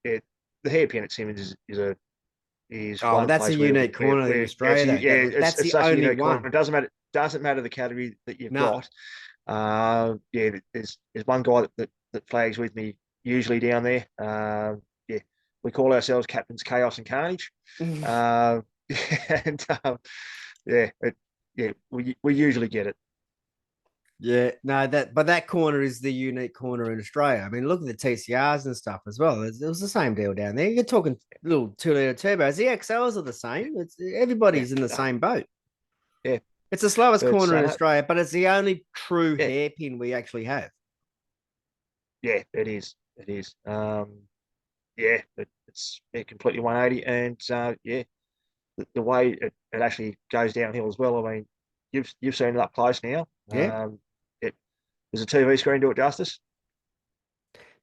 yeah, the hairpin at Simmons is oh, one that's a place where unique corner in yeah, Australia, though. yeah, That's it's the such a only unique corner. one. It doesn't matter the category that you've No, got. Yeah, there's one guy that flags with me usually down there. Yeah, we call ourselves Captains Chaos and Carnage. Uh, and yeah, yeah, we usually get it. yeah, no, that corner is the unique corner in Australia. I mean, look at the TCRs and stuff as well. It was the same deal down there. You're talking little 2 liter turbos. The XLs are the same. It's Yeah, everybody's in the same boat. yeah, It's the slowest but corner in Australia, but it's the only true yeah, hairpin we actually have. yeah, it is. It is. Yeah, it's completely 180, and yeah, the way it actually goes downhill as well. I mean, you've seen it up close now. Yeah. It Does a TV screen do it justice?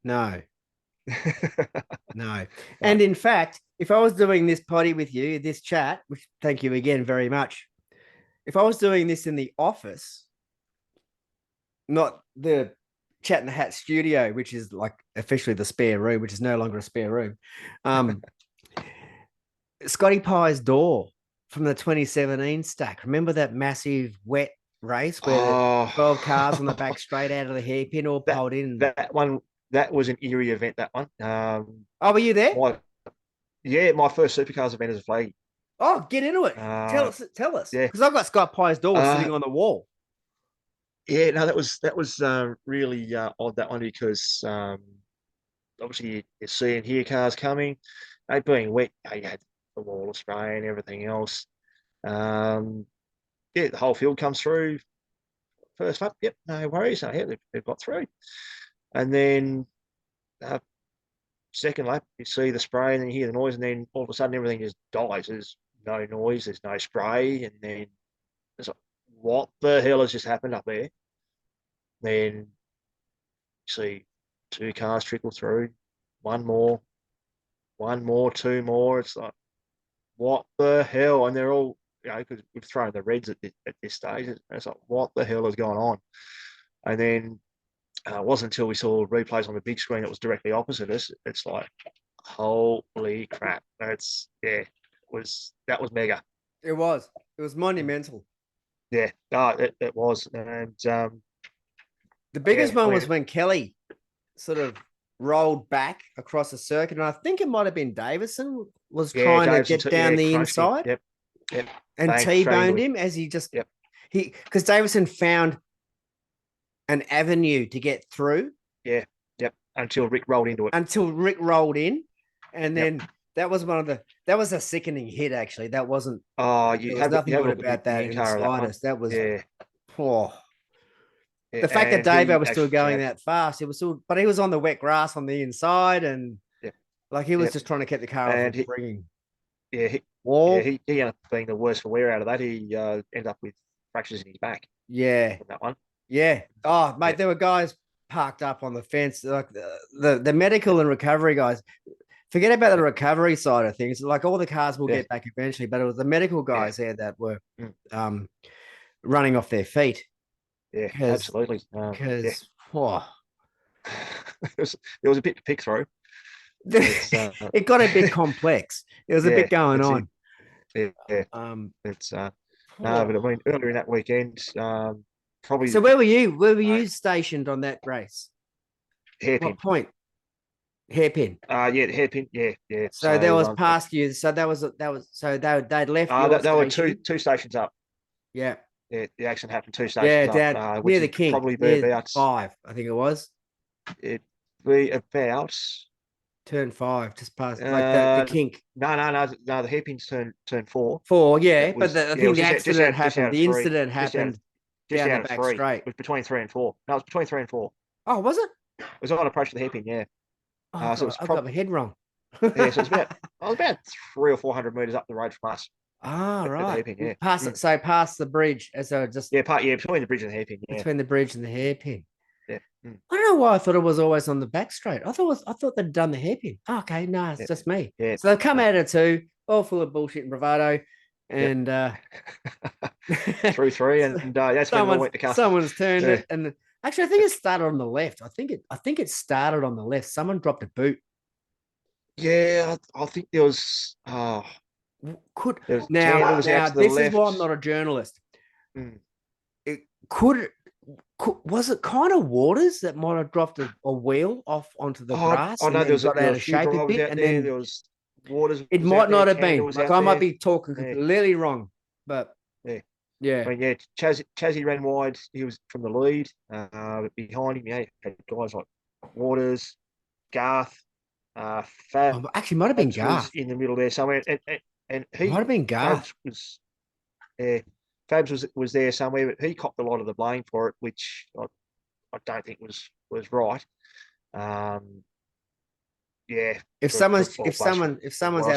No, no. No. And in fact, if I was doing this potty with you, this chat, which thank you again very much. If I was doing this in the office, not the Chat in the Hat studio, which is like officially the spare room, which is no longer a spare room. Scotty Pye's door from the 2017 stack. Remember that massive wet race where the Oh, 12 cars on the back straight out of the hairpin all that pulled in? that one that was an eerie event. That one. Oh, were you there? My Yeah, my first supercars event as a flag. Oh, get into it. Uh, Tell us. yeah. Because I've got Scott Pye's door Uh, sitting on the wall. yeah. No, that was really odd, that one, because obviously you see and hear cars coming. They being wet, you had the wall of spray and everything else. Um, yeah, the whole field comes through first lap. Yep, no worries. Yeah, they've got through. And then uh, second lap, you see the spray and then you hear the noise, and then all of a sudden everything just dies. There's no noise, there's no spray, and then it's like, what the hell has just happened up there? Then you see two cars trickle through, one more, two more. It's like, what the hell? And they're all, because we've thrown the reds at this stage. It's like, what the hell has gone on? And then it wasn't until we saw replays on the big screen that was directly opposite us. It's like, holy crap! That was mega. It was. It was monumental. Yeah, it was, and The biggest yeah, I one was mean, when Kelly sort of rolled back across the circuit. And I think it might have been Davison was yeah, trying to Davison, get down the crunched him. inside Yep, and bang, straight into T-boned him. him as he just Yep, because Davison found an avenue to get through yeah, yep. Until Rick rolled into it. until Rick rolled in. And Yep. then that was a sickening hit, actually. That wasn't Oh, there was nothing you have good a look at about that the in the in-car of that one. slightest. That was Yeah, oh. yeah, The fact that and Davo he was still actually going jammed. that fast, it was still, but he was on the wet grass on the inside, and Yep, like he was yep. just trying to keep the car off a And frigging yeah, wall. he ended up being the worst for wear out of that. He ended up with fractures in his back Yeah, from that one. Yeah. Oh, Yeah, mate, there were guys parked up on the fence, like the medical and recovery guys. Forget about the recovery side of things. Like all the cars will yeah, get back eventually, but it was the medical yeah, guys there that were mm, um, running off their feet yeah, because absolutely. Yeah, because oh, it was a bit to pick through. It's it got a bit complex. There was a yeah, bit going that's it. on. Yeah, yeah. Um, It's no, but I oh. mean earlier in that weekend, So probably where were you? Where were uh, you stationed on that race? hairpin. What point? Hairpin. Yeah, the hairpin. Yeah, yeah. So that So was past you. So that was so they'd left your there were two station. two stations up. Yeah. Yeah, the accident happened two Yeah, stations up, down near which the is kink, probably be near about 5, I think it was. it be about Turn 5, just past like the uh kink. no, the hairpins turn 4. 4, yeah. It But was I yeah, it think was the just accident out just happened. out of The three, incident just out of happened just down the out of back three. straight. It was between 3 and 4. No, it was between 3 and 4. Oh, was it? It was on approach to the hairpin, yeah. Oh, So it was I got my head wrong. yeah, so it's about I was about 300 or 400 meters up the road from us Ah, at the right. hairpin, yeah. Past so past the bridge, so just Yeah, between the bridge and the hairpin, yeah. between the bridge and the hairpin. Yeah. I don't know why I thought it was always on the back straight. I thought they'd done the hairpin. Oh, okay, no, it's Yeah. just me. Yeah. So they've come No. out of two, all full of bullshit and bravado, Yep. and Through three, and that's when it all went to custard. someone's turned Yeah. it, and actually, I think it started on the left. I think it started on the left. Someone dropped a boot. Yeah, I think Could there was now Chandler was out now to the this is why left. I'm not a journalist. Mm. It was it kind of Waters that might have dropped a wheel off onto the grass I and know then got there out was of a few shape a drivers bit, out and there. then There was Waters it was out might there. not have Chandler been was like out I might there. be talking Yeah, completely wrong, but yeah. yeah. I mean, yeah, Chazzy ran wide. He was from the lead. But behind him, yeah, had guys like Waters, Garth, Fabs Oh, actually, might have been was Garth. in the middle there somewhere, and Might have been Garth. Fabs was yeah, Fabs was there somewhere, but he copped a lot of the blame for it, which I don't think was right. Um, yeah, for If for someone's what I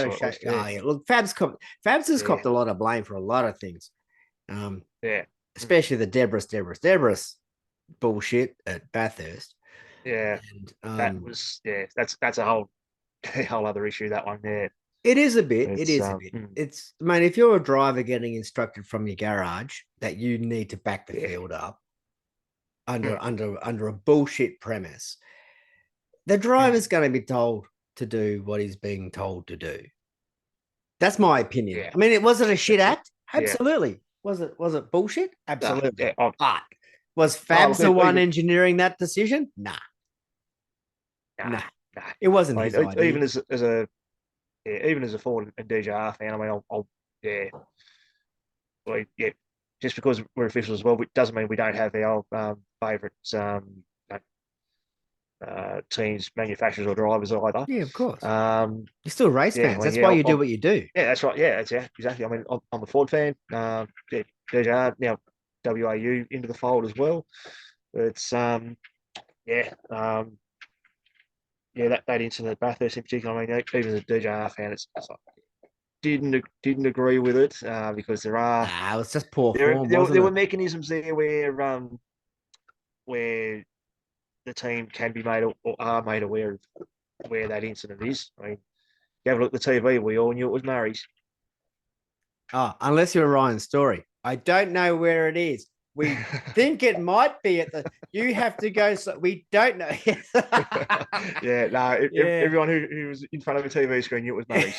out of saw at shape, least. Yeah, oh yeah. Look, Fabs has yeah, copped a lot of blame for a lot of things. Um, yeah, especially the Deborah's bullshit at Bathurst. yeah. And That was yeah. That's a whole a whole other issue. That one. Yeah, it is a bit. It it's is a bit. It's, I mean, if you're a driver getting instructed from your garage that you need to back the yeah, field up mm, under a bullshit premise, the driver's mm, going to be told to do what he's being told to do. That's my opinion. yeah. I mean, was it a shit That's it. act? Yeah. Absolutely. Was it bullshit? Yeah. Absolutely. But was Oh, Fabs look, the one even engineering that decision? Nah, nah, nah. nah. It wasn't I his mean, idea. as a even as a Ford and DJR fan, I mean, I'll yeah, well, yeah, just because we're officials as well, it doesn't mean we don't have our favourite teams, manufacturers or drivers either. Yeah, of course. Um, You're still race yeah, fans. I mean, That's yeah, why you do what you do. yeah, that's right. Yeah, that's yeah, exactly. I mean, I'm a Ford fan. Yeah, DJR now WAU into the fold as well. It's yeah, yeah, that incident at Bathurst in particular. I mean, even as a DJR fan, it's like, didn't agree with it because Nah, it was just poor form, wasn't there were it? mechanisms there where the team can be made or are made aware of where that incident is. I mean, you have a look at the TV, we all knew it was Murray's. Oh, unless you're Ryan's story. I don't know where it is. We think it might be at the. You have to go. So we don't know. Yeah, no, Yeah. everyone who was in front of a TV screen knew it was Murray's.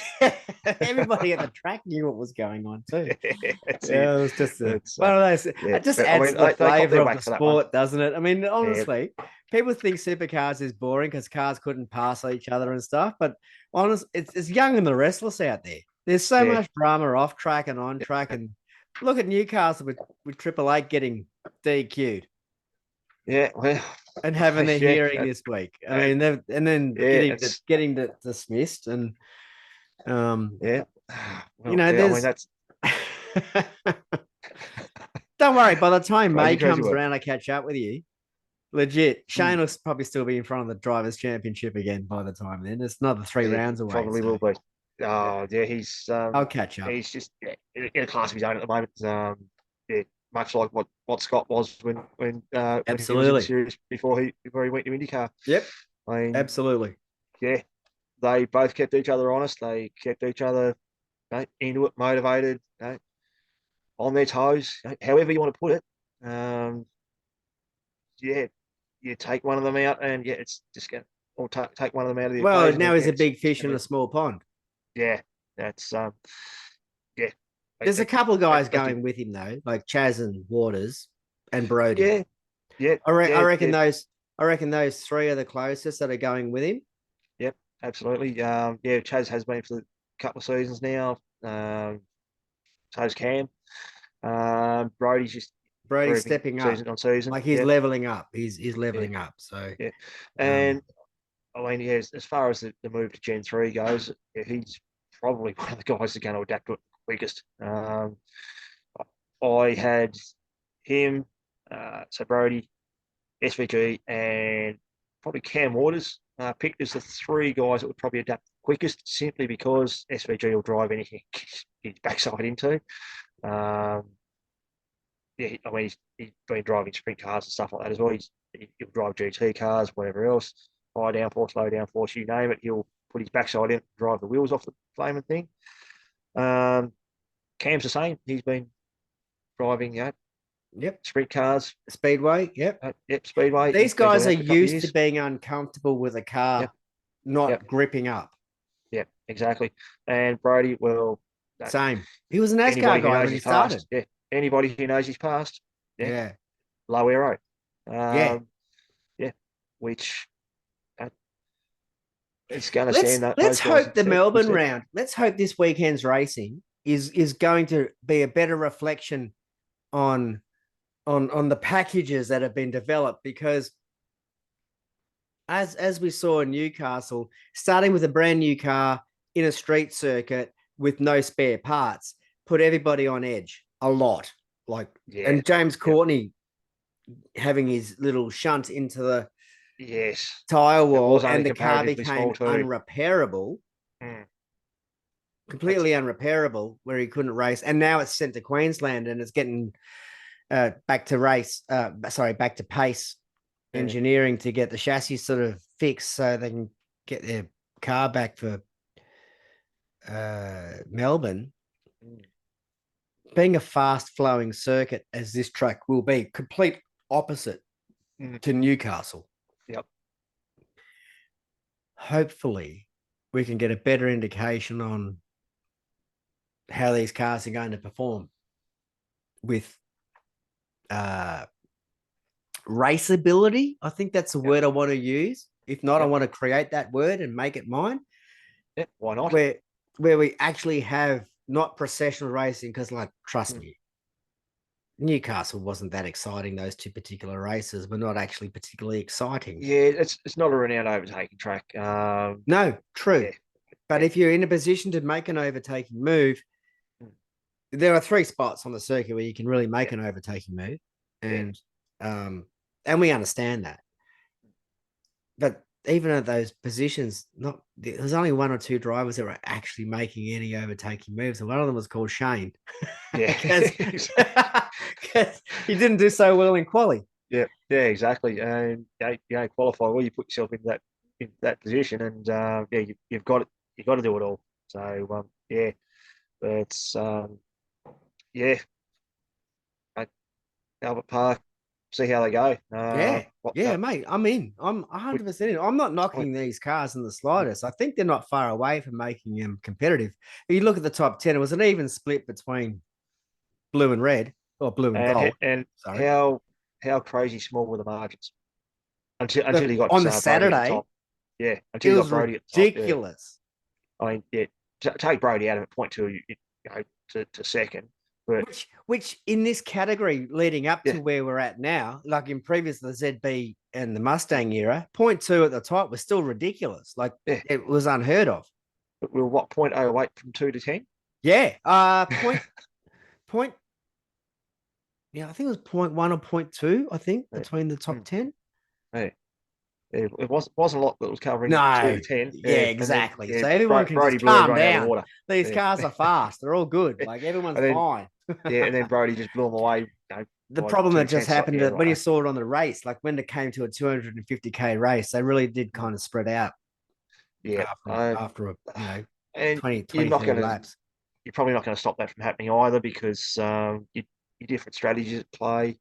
Everybody at the track knew what was going on too. Yeah, that's it. Yeah, it was just It's one of those. yeah, It just but, I adds mean, to the they copped flavor their of the whack for that one. sport, doesn't it? I mean, Yeah, honestly, people think supercars is boring because cars couldn't pass each other and stuff. But honestly, it's young and the restless out there. There's so yeah, much drama off track and on track. And look at Newcastle with Triple Eight getting DQ'd yeah. Well, and having their yeah, hearing this week. I uh, mean, and then yeah, getting dismissed and yeah. you Well, know, yeah. I mean, there's. that's Don't worry. By the time May crazy comes work. around, I catch up with you. Legit, Mm. Shane will probably still be in front of the drivers' championship again by the time then. It's another 3 rounds away. Probably So will be. yeah, Oh, yeah. I'll catch up. He's just in a class of his own at the moment. Yeah, much like what Scott was when he was in the Absolutely. series before he went to IndyCar. Yep. I mean, Absolutely. yeah, they both kept each other honest. They kept each other, into it, motivated, on their toes, however you want to put it. Yeah, you take one of them out, and yeah, it's just going or take one of them out of the Well, equation, now and yeah, he's a big it's fish gonna in be a small pond. yeah, that's yeah, There's a couple of guys that's it. going with him though, like Chaz and Waters and Brody. Yeah, yeah, I yeah, reckon yeah, those. I reckon those three are the closest that are going with him. yep, absolutely. Yeah, Chaz has been for a couple of seasons now. So's Cam. Brody's just Brody's improving stepping up, season on season. like he's Yep, leveling up. He's yeah, leveling up. So, yeah. um, And I mean, yeah, as far as the move to Gen 3 goes, yeah, he's probably one of the guys that's going to adapt to it quickest. I had him, so Brody, SVG, and probably Cam Waters picked as the three guys that would probably adapt quickest, simply because SVG will drive anything he's backside into. Um, yeah, I mean, he's been driving sprint cars and stuff like that as well. He'll drive GT cars, whatever else, high downforce, low downforce, you name it. He'll put his backside in, drive the wheels off the flaming thing. Um, Cam's the same. He's been driving, yep. sprint cars, Speedway. Yep. yep, speedway. These He's been guys doing are that for a couple of used to years. being uncomfortable with a car Yep, yep, not gripping up. yep, exactly. And Brody, well, Same. He was a anybody NASCAR who guy knows when he his started. past, yeah, anybody who knows his past, yeah, Yeah. low aero, Yeah. yeah, which uh, it's going to Let's stand let's those guys hope the good Melbourne stead. round. Let's hope this weekend's racing is going to be a better reflection on on the packages that have been developed, because as we saw in Newcastle, starting with a brand new car in a street circuit with no spare parts, put everybody on edge a lot. Like, Yeah, and James yep, Courtney having his little shunt into the yes. tire It wall, was only and the car comparatively became small too. unrepairable, Mm. That's completely unrepairable, where he couldn't race. And now it's sent to Queensland and it's getting back to back to pace yeah, engineering to get the chassis sort of fixed so they can get their car back for Melbourne. mm, Being a fast flowing circuit as this track will be, complete opposite mm, to Newcastle. yep. Hopefully, we can get a better indication on how these cars are going to perform with uh, raceability. I think that's the Yep. word I want to use. If not, I Yep. want to create that word and make it mine. Yep. Why not? Where we actually have not processional racing, because, like, trust Mm. me, Newcastle wasn't that exciting. Those two particular races were not actually particularly exciting. Yeah, it's not a renowned overtaking track. No, true. Yeah, But yeah. if you're in a position to make an overtaking move, Mm. there are three spots on the circuit where you can really make Yeah, an overtaking move, yeah, um, and we understand that. But even at those positions, not there's only one or two drivers that were actually making any overtaking moves, and one of them was called Shane, yeah. because he didn't do so well in quali. Yeah, yeah, exactly. And qualify well, you put yourself in that position, and yeah, you've got it. You've got to do it all. So yeah, it's yeah, at Albert Park, see how they go. Yeah, What yeah, mate. I'm in. I'm we, 100% in. I'm not knocking these cars in the slightest. I think they're not far away from making them competitive. If you look at the top 10, it was an even split between blue and red, or blue and gold. and Sorry. how crazy small were the margins until you got On the Brody at the Saturday, top. Yeah, until it you got was Brody at the top. Yeah, ridiculous. I mean, yeah, take Brody out of it, point two, to second, but Which in this category leading up yeah, to where we're at now, like in previous the ZB and the Mustang era, point two at the top was still ridiculous. Like, yeah, it was unheard of. but we were what, 0.08 from 2 to 10. Yeah. Point yeah, I think it was point one or point two, I think, Yeah. between the top Mm. 10. Yeah. it wasn't a lot that was covering 2 No, to 10. yeah, Yeah, and then exactly. So everyone can Brody just blew calm everyone out of the down. water. These Yeah, cars are fast. They're all good. Like everyone's and then fine. yeah, and then Brody just blew them away. The By problem that two just tenths. happened Yeah, that when you right. saw it on the race, like when it came to a 250K race, they really did kind of spread out Yeah, after a, and 20, you're 20, not 30 going to laps. you're probably not going to stop that from happening either because your different strategies at play,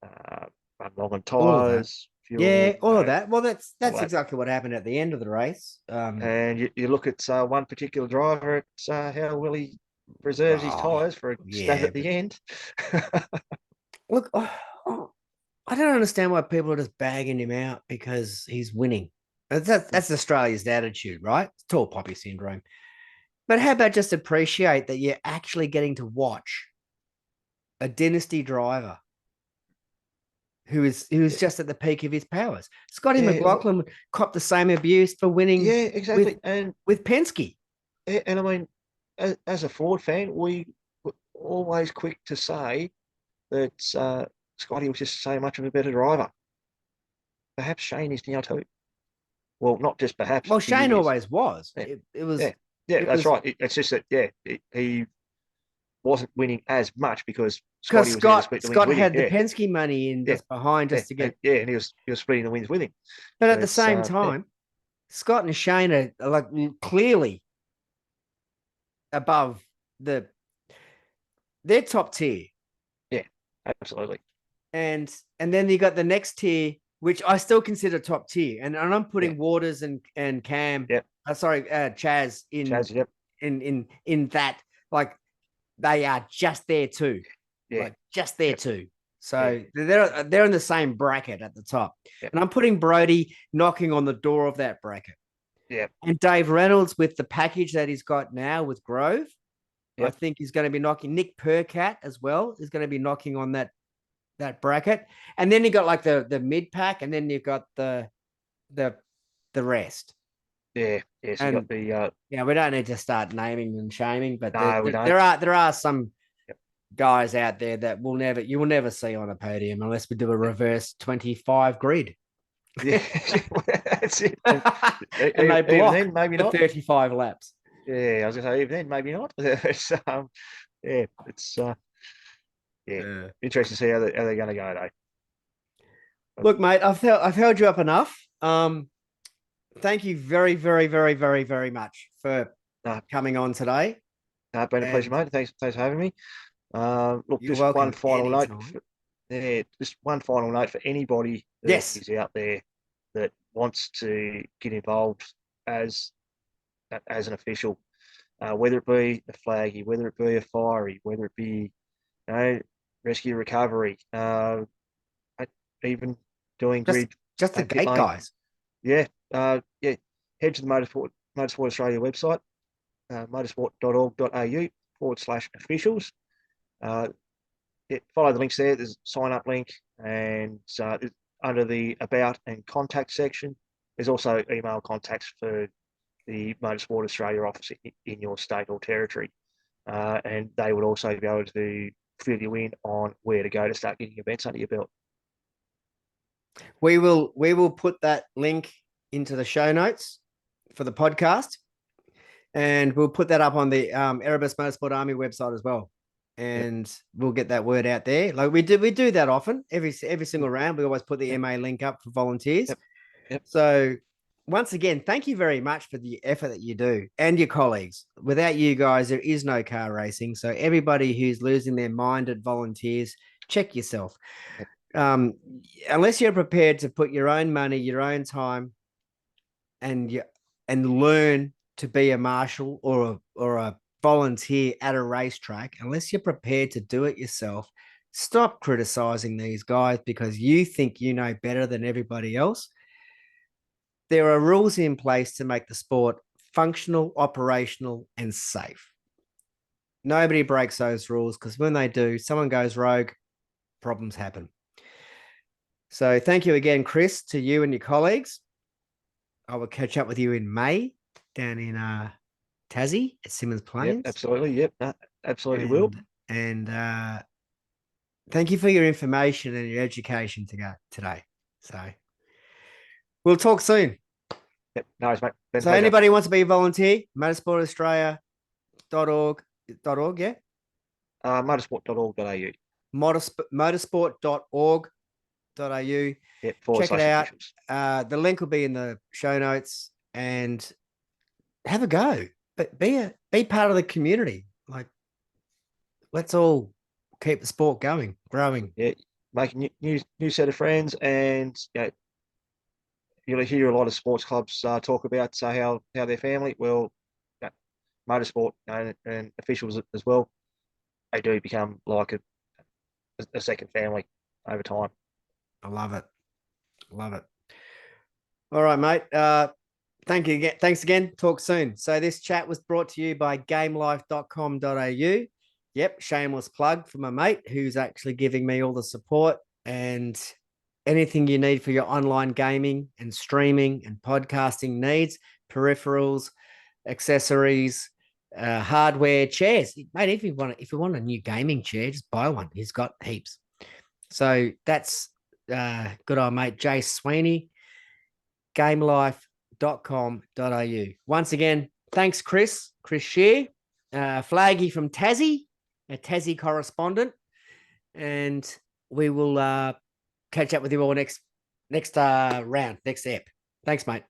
uh, run long on All of that. tires, Yeah, fuel, all of that. Well, all that's that. exactly what happened at the end of the race. And you look at one particular driver, it's how well he preserves his Oh, tires for a stab yeah, at but the end. look, I don't understand why people are just bagging him out because he's winning. That's Australia's attitude, right? It's tall poppy syndrome. But how about just appreciate that you're actually getting to watch a dynasty driver who is just at the peak of his powers. Scotty Yeah, McLaughlin copped the same abuse for winning yeah, with exactly. with Penske. And I mean, as a Ford fan, we were always quick to say that Scotty was just so much of a better driver. Perhaps Shane is now too. Well, not just perhaps, Well, he Shane is. always was. Yeah, It was yeah, yeah, it that's was right. It's just that, yeah, he wasn't winning as much because because Scotty was there to split the wins Scott with him. had the Yeah, Penske money in yeah, just behind yeah, just to get. and he was splitting the wins with him. But at the But same yeah, time, Scott and Shane are like clearly above the they're top tier. yeah, absolutely. And then you got the next tier, which I still consider top tier. And I'm Yeah, putting Waters and Cam, yep, Chaz Chaz, yep, in that, like they are just there too. yeah, Like just there yep, too. yeah, So they're in the same bracket at the top. yep, And I'm putting Brody knocking on the door of that bracket. yep, And Dave Reynolds with the package that he's got now with Grove, I yep, think he's going to be knocking. Nick Percat as well is going to be knocking on that bracket. And then you got like the mid pack, and then you've got the the rest. yeah, yeah. So you got And the yeah, we don't need to start naming and shaming, but no, we don't. there are some Yep. guys out there that you will never see on a podium unless we do a reverse 25 grid. Yeah, that's it. And And they even block then, maybe the not. 35 laps. Yeah, I was gonna say even then, maybe not. It's, yeah, it's yeah, Yeah. interesting to see how they're going to go though. Look, mate, I've held you up enough. Thank you very, very, very, very, very much for No, coming on today. no, been a pleasure, And mate. Thanks for having me. Look, you're just one welcome final note. anytime. Yeah, just one final note for anybody that Yes. is out there that wants to get involved as as an official, whether it be a flaggy, whether it be a fiery, whether it be rescue recovery, even doing Just grid just the pit gate lane. guys. Yeah, yeah. Head to the Motorsport Australia website, motorsport.org.au /officials. Yeah, follow the links there. There's a sign up link, and under the about and contact section, there's also email contacts for the Motorsport Australia office in your state or territory, and they would also be able to fill you in on where to go to start getting events under your belt. We will put that link into the show notes for the podcast, and we'll put that up on the Erebus Motorsport Army website as well. Yep. And we'll get that word out there. Like we do that often. Every single round, we always put the Yep. MA link up for volunteers. Yep. Yep. So once again, thank you very much for the effort that you do and your colleagues. Without you guys, there is no car racing. So everybody who's losing their mind at volunteers, check yourself. Yep. Unless you're prepared to put your own money, your own time, and learn to be a marshal or a volunteer at a racetrack, unless you're prepared to do it yourself, stop criticizing these guys because you think you know better than everybody else. There are rules in place to make the sport functional, operational, and safe. Nobody breaks those rules because when they do, someone goes rogue, problems happen. So thank you again, Chris, to you and your colleagues. I will catch up with you in May down in Tassie at Simmons Yep. Plains. Absolutely. Yep. No, absolutely will. And thank you for your information and your education today. So We'll talk soon. Yep, no worries, mate. Been a So pleasure. anybody wants to be a volunteer, motorsportaustralia.org, yeah? Motorsport.org.au. Motorsport.org.au. Yep, Check it out. /officials. The link will be in the show notes, and have a go. But be part of the community. Like, let's all keep the sport going, growing. Yeah, making new set of friends, and you'll hear a lot of sports clubs talk about how their family. Well, motorsport and officials as well. They do become like a second family over time. I love it. Love it. All right, mate. Thank you again. Thanks again. Talk soon. So this chat was brought to you by gamelife.com.au. Yep, shameless plug for my mate who's actually giving me all the support and anything you need for your online gaming and streaming and podcasting needs, peripherals, accessories, hardware, chairs. Mate, if you want a new gaming chair, just buy one. He's got heaps. So that's good old mate Jay Sweeney, gamelife.com.au. Once again, thanks, Chris Schier, Flaggy from Tassie, a Tassie correspondent, and we will catch up with you all next round, next ep. Thanks, mate.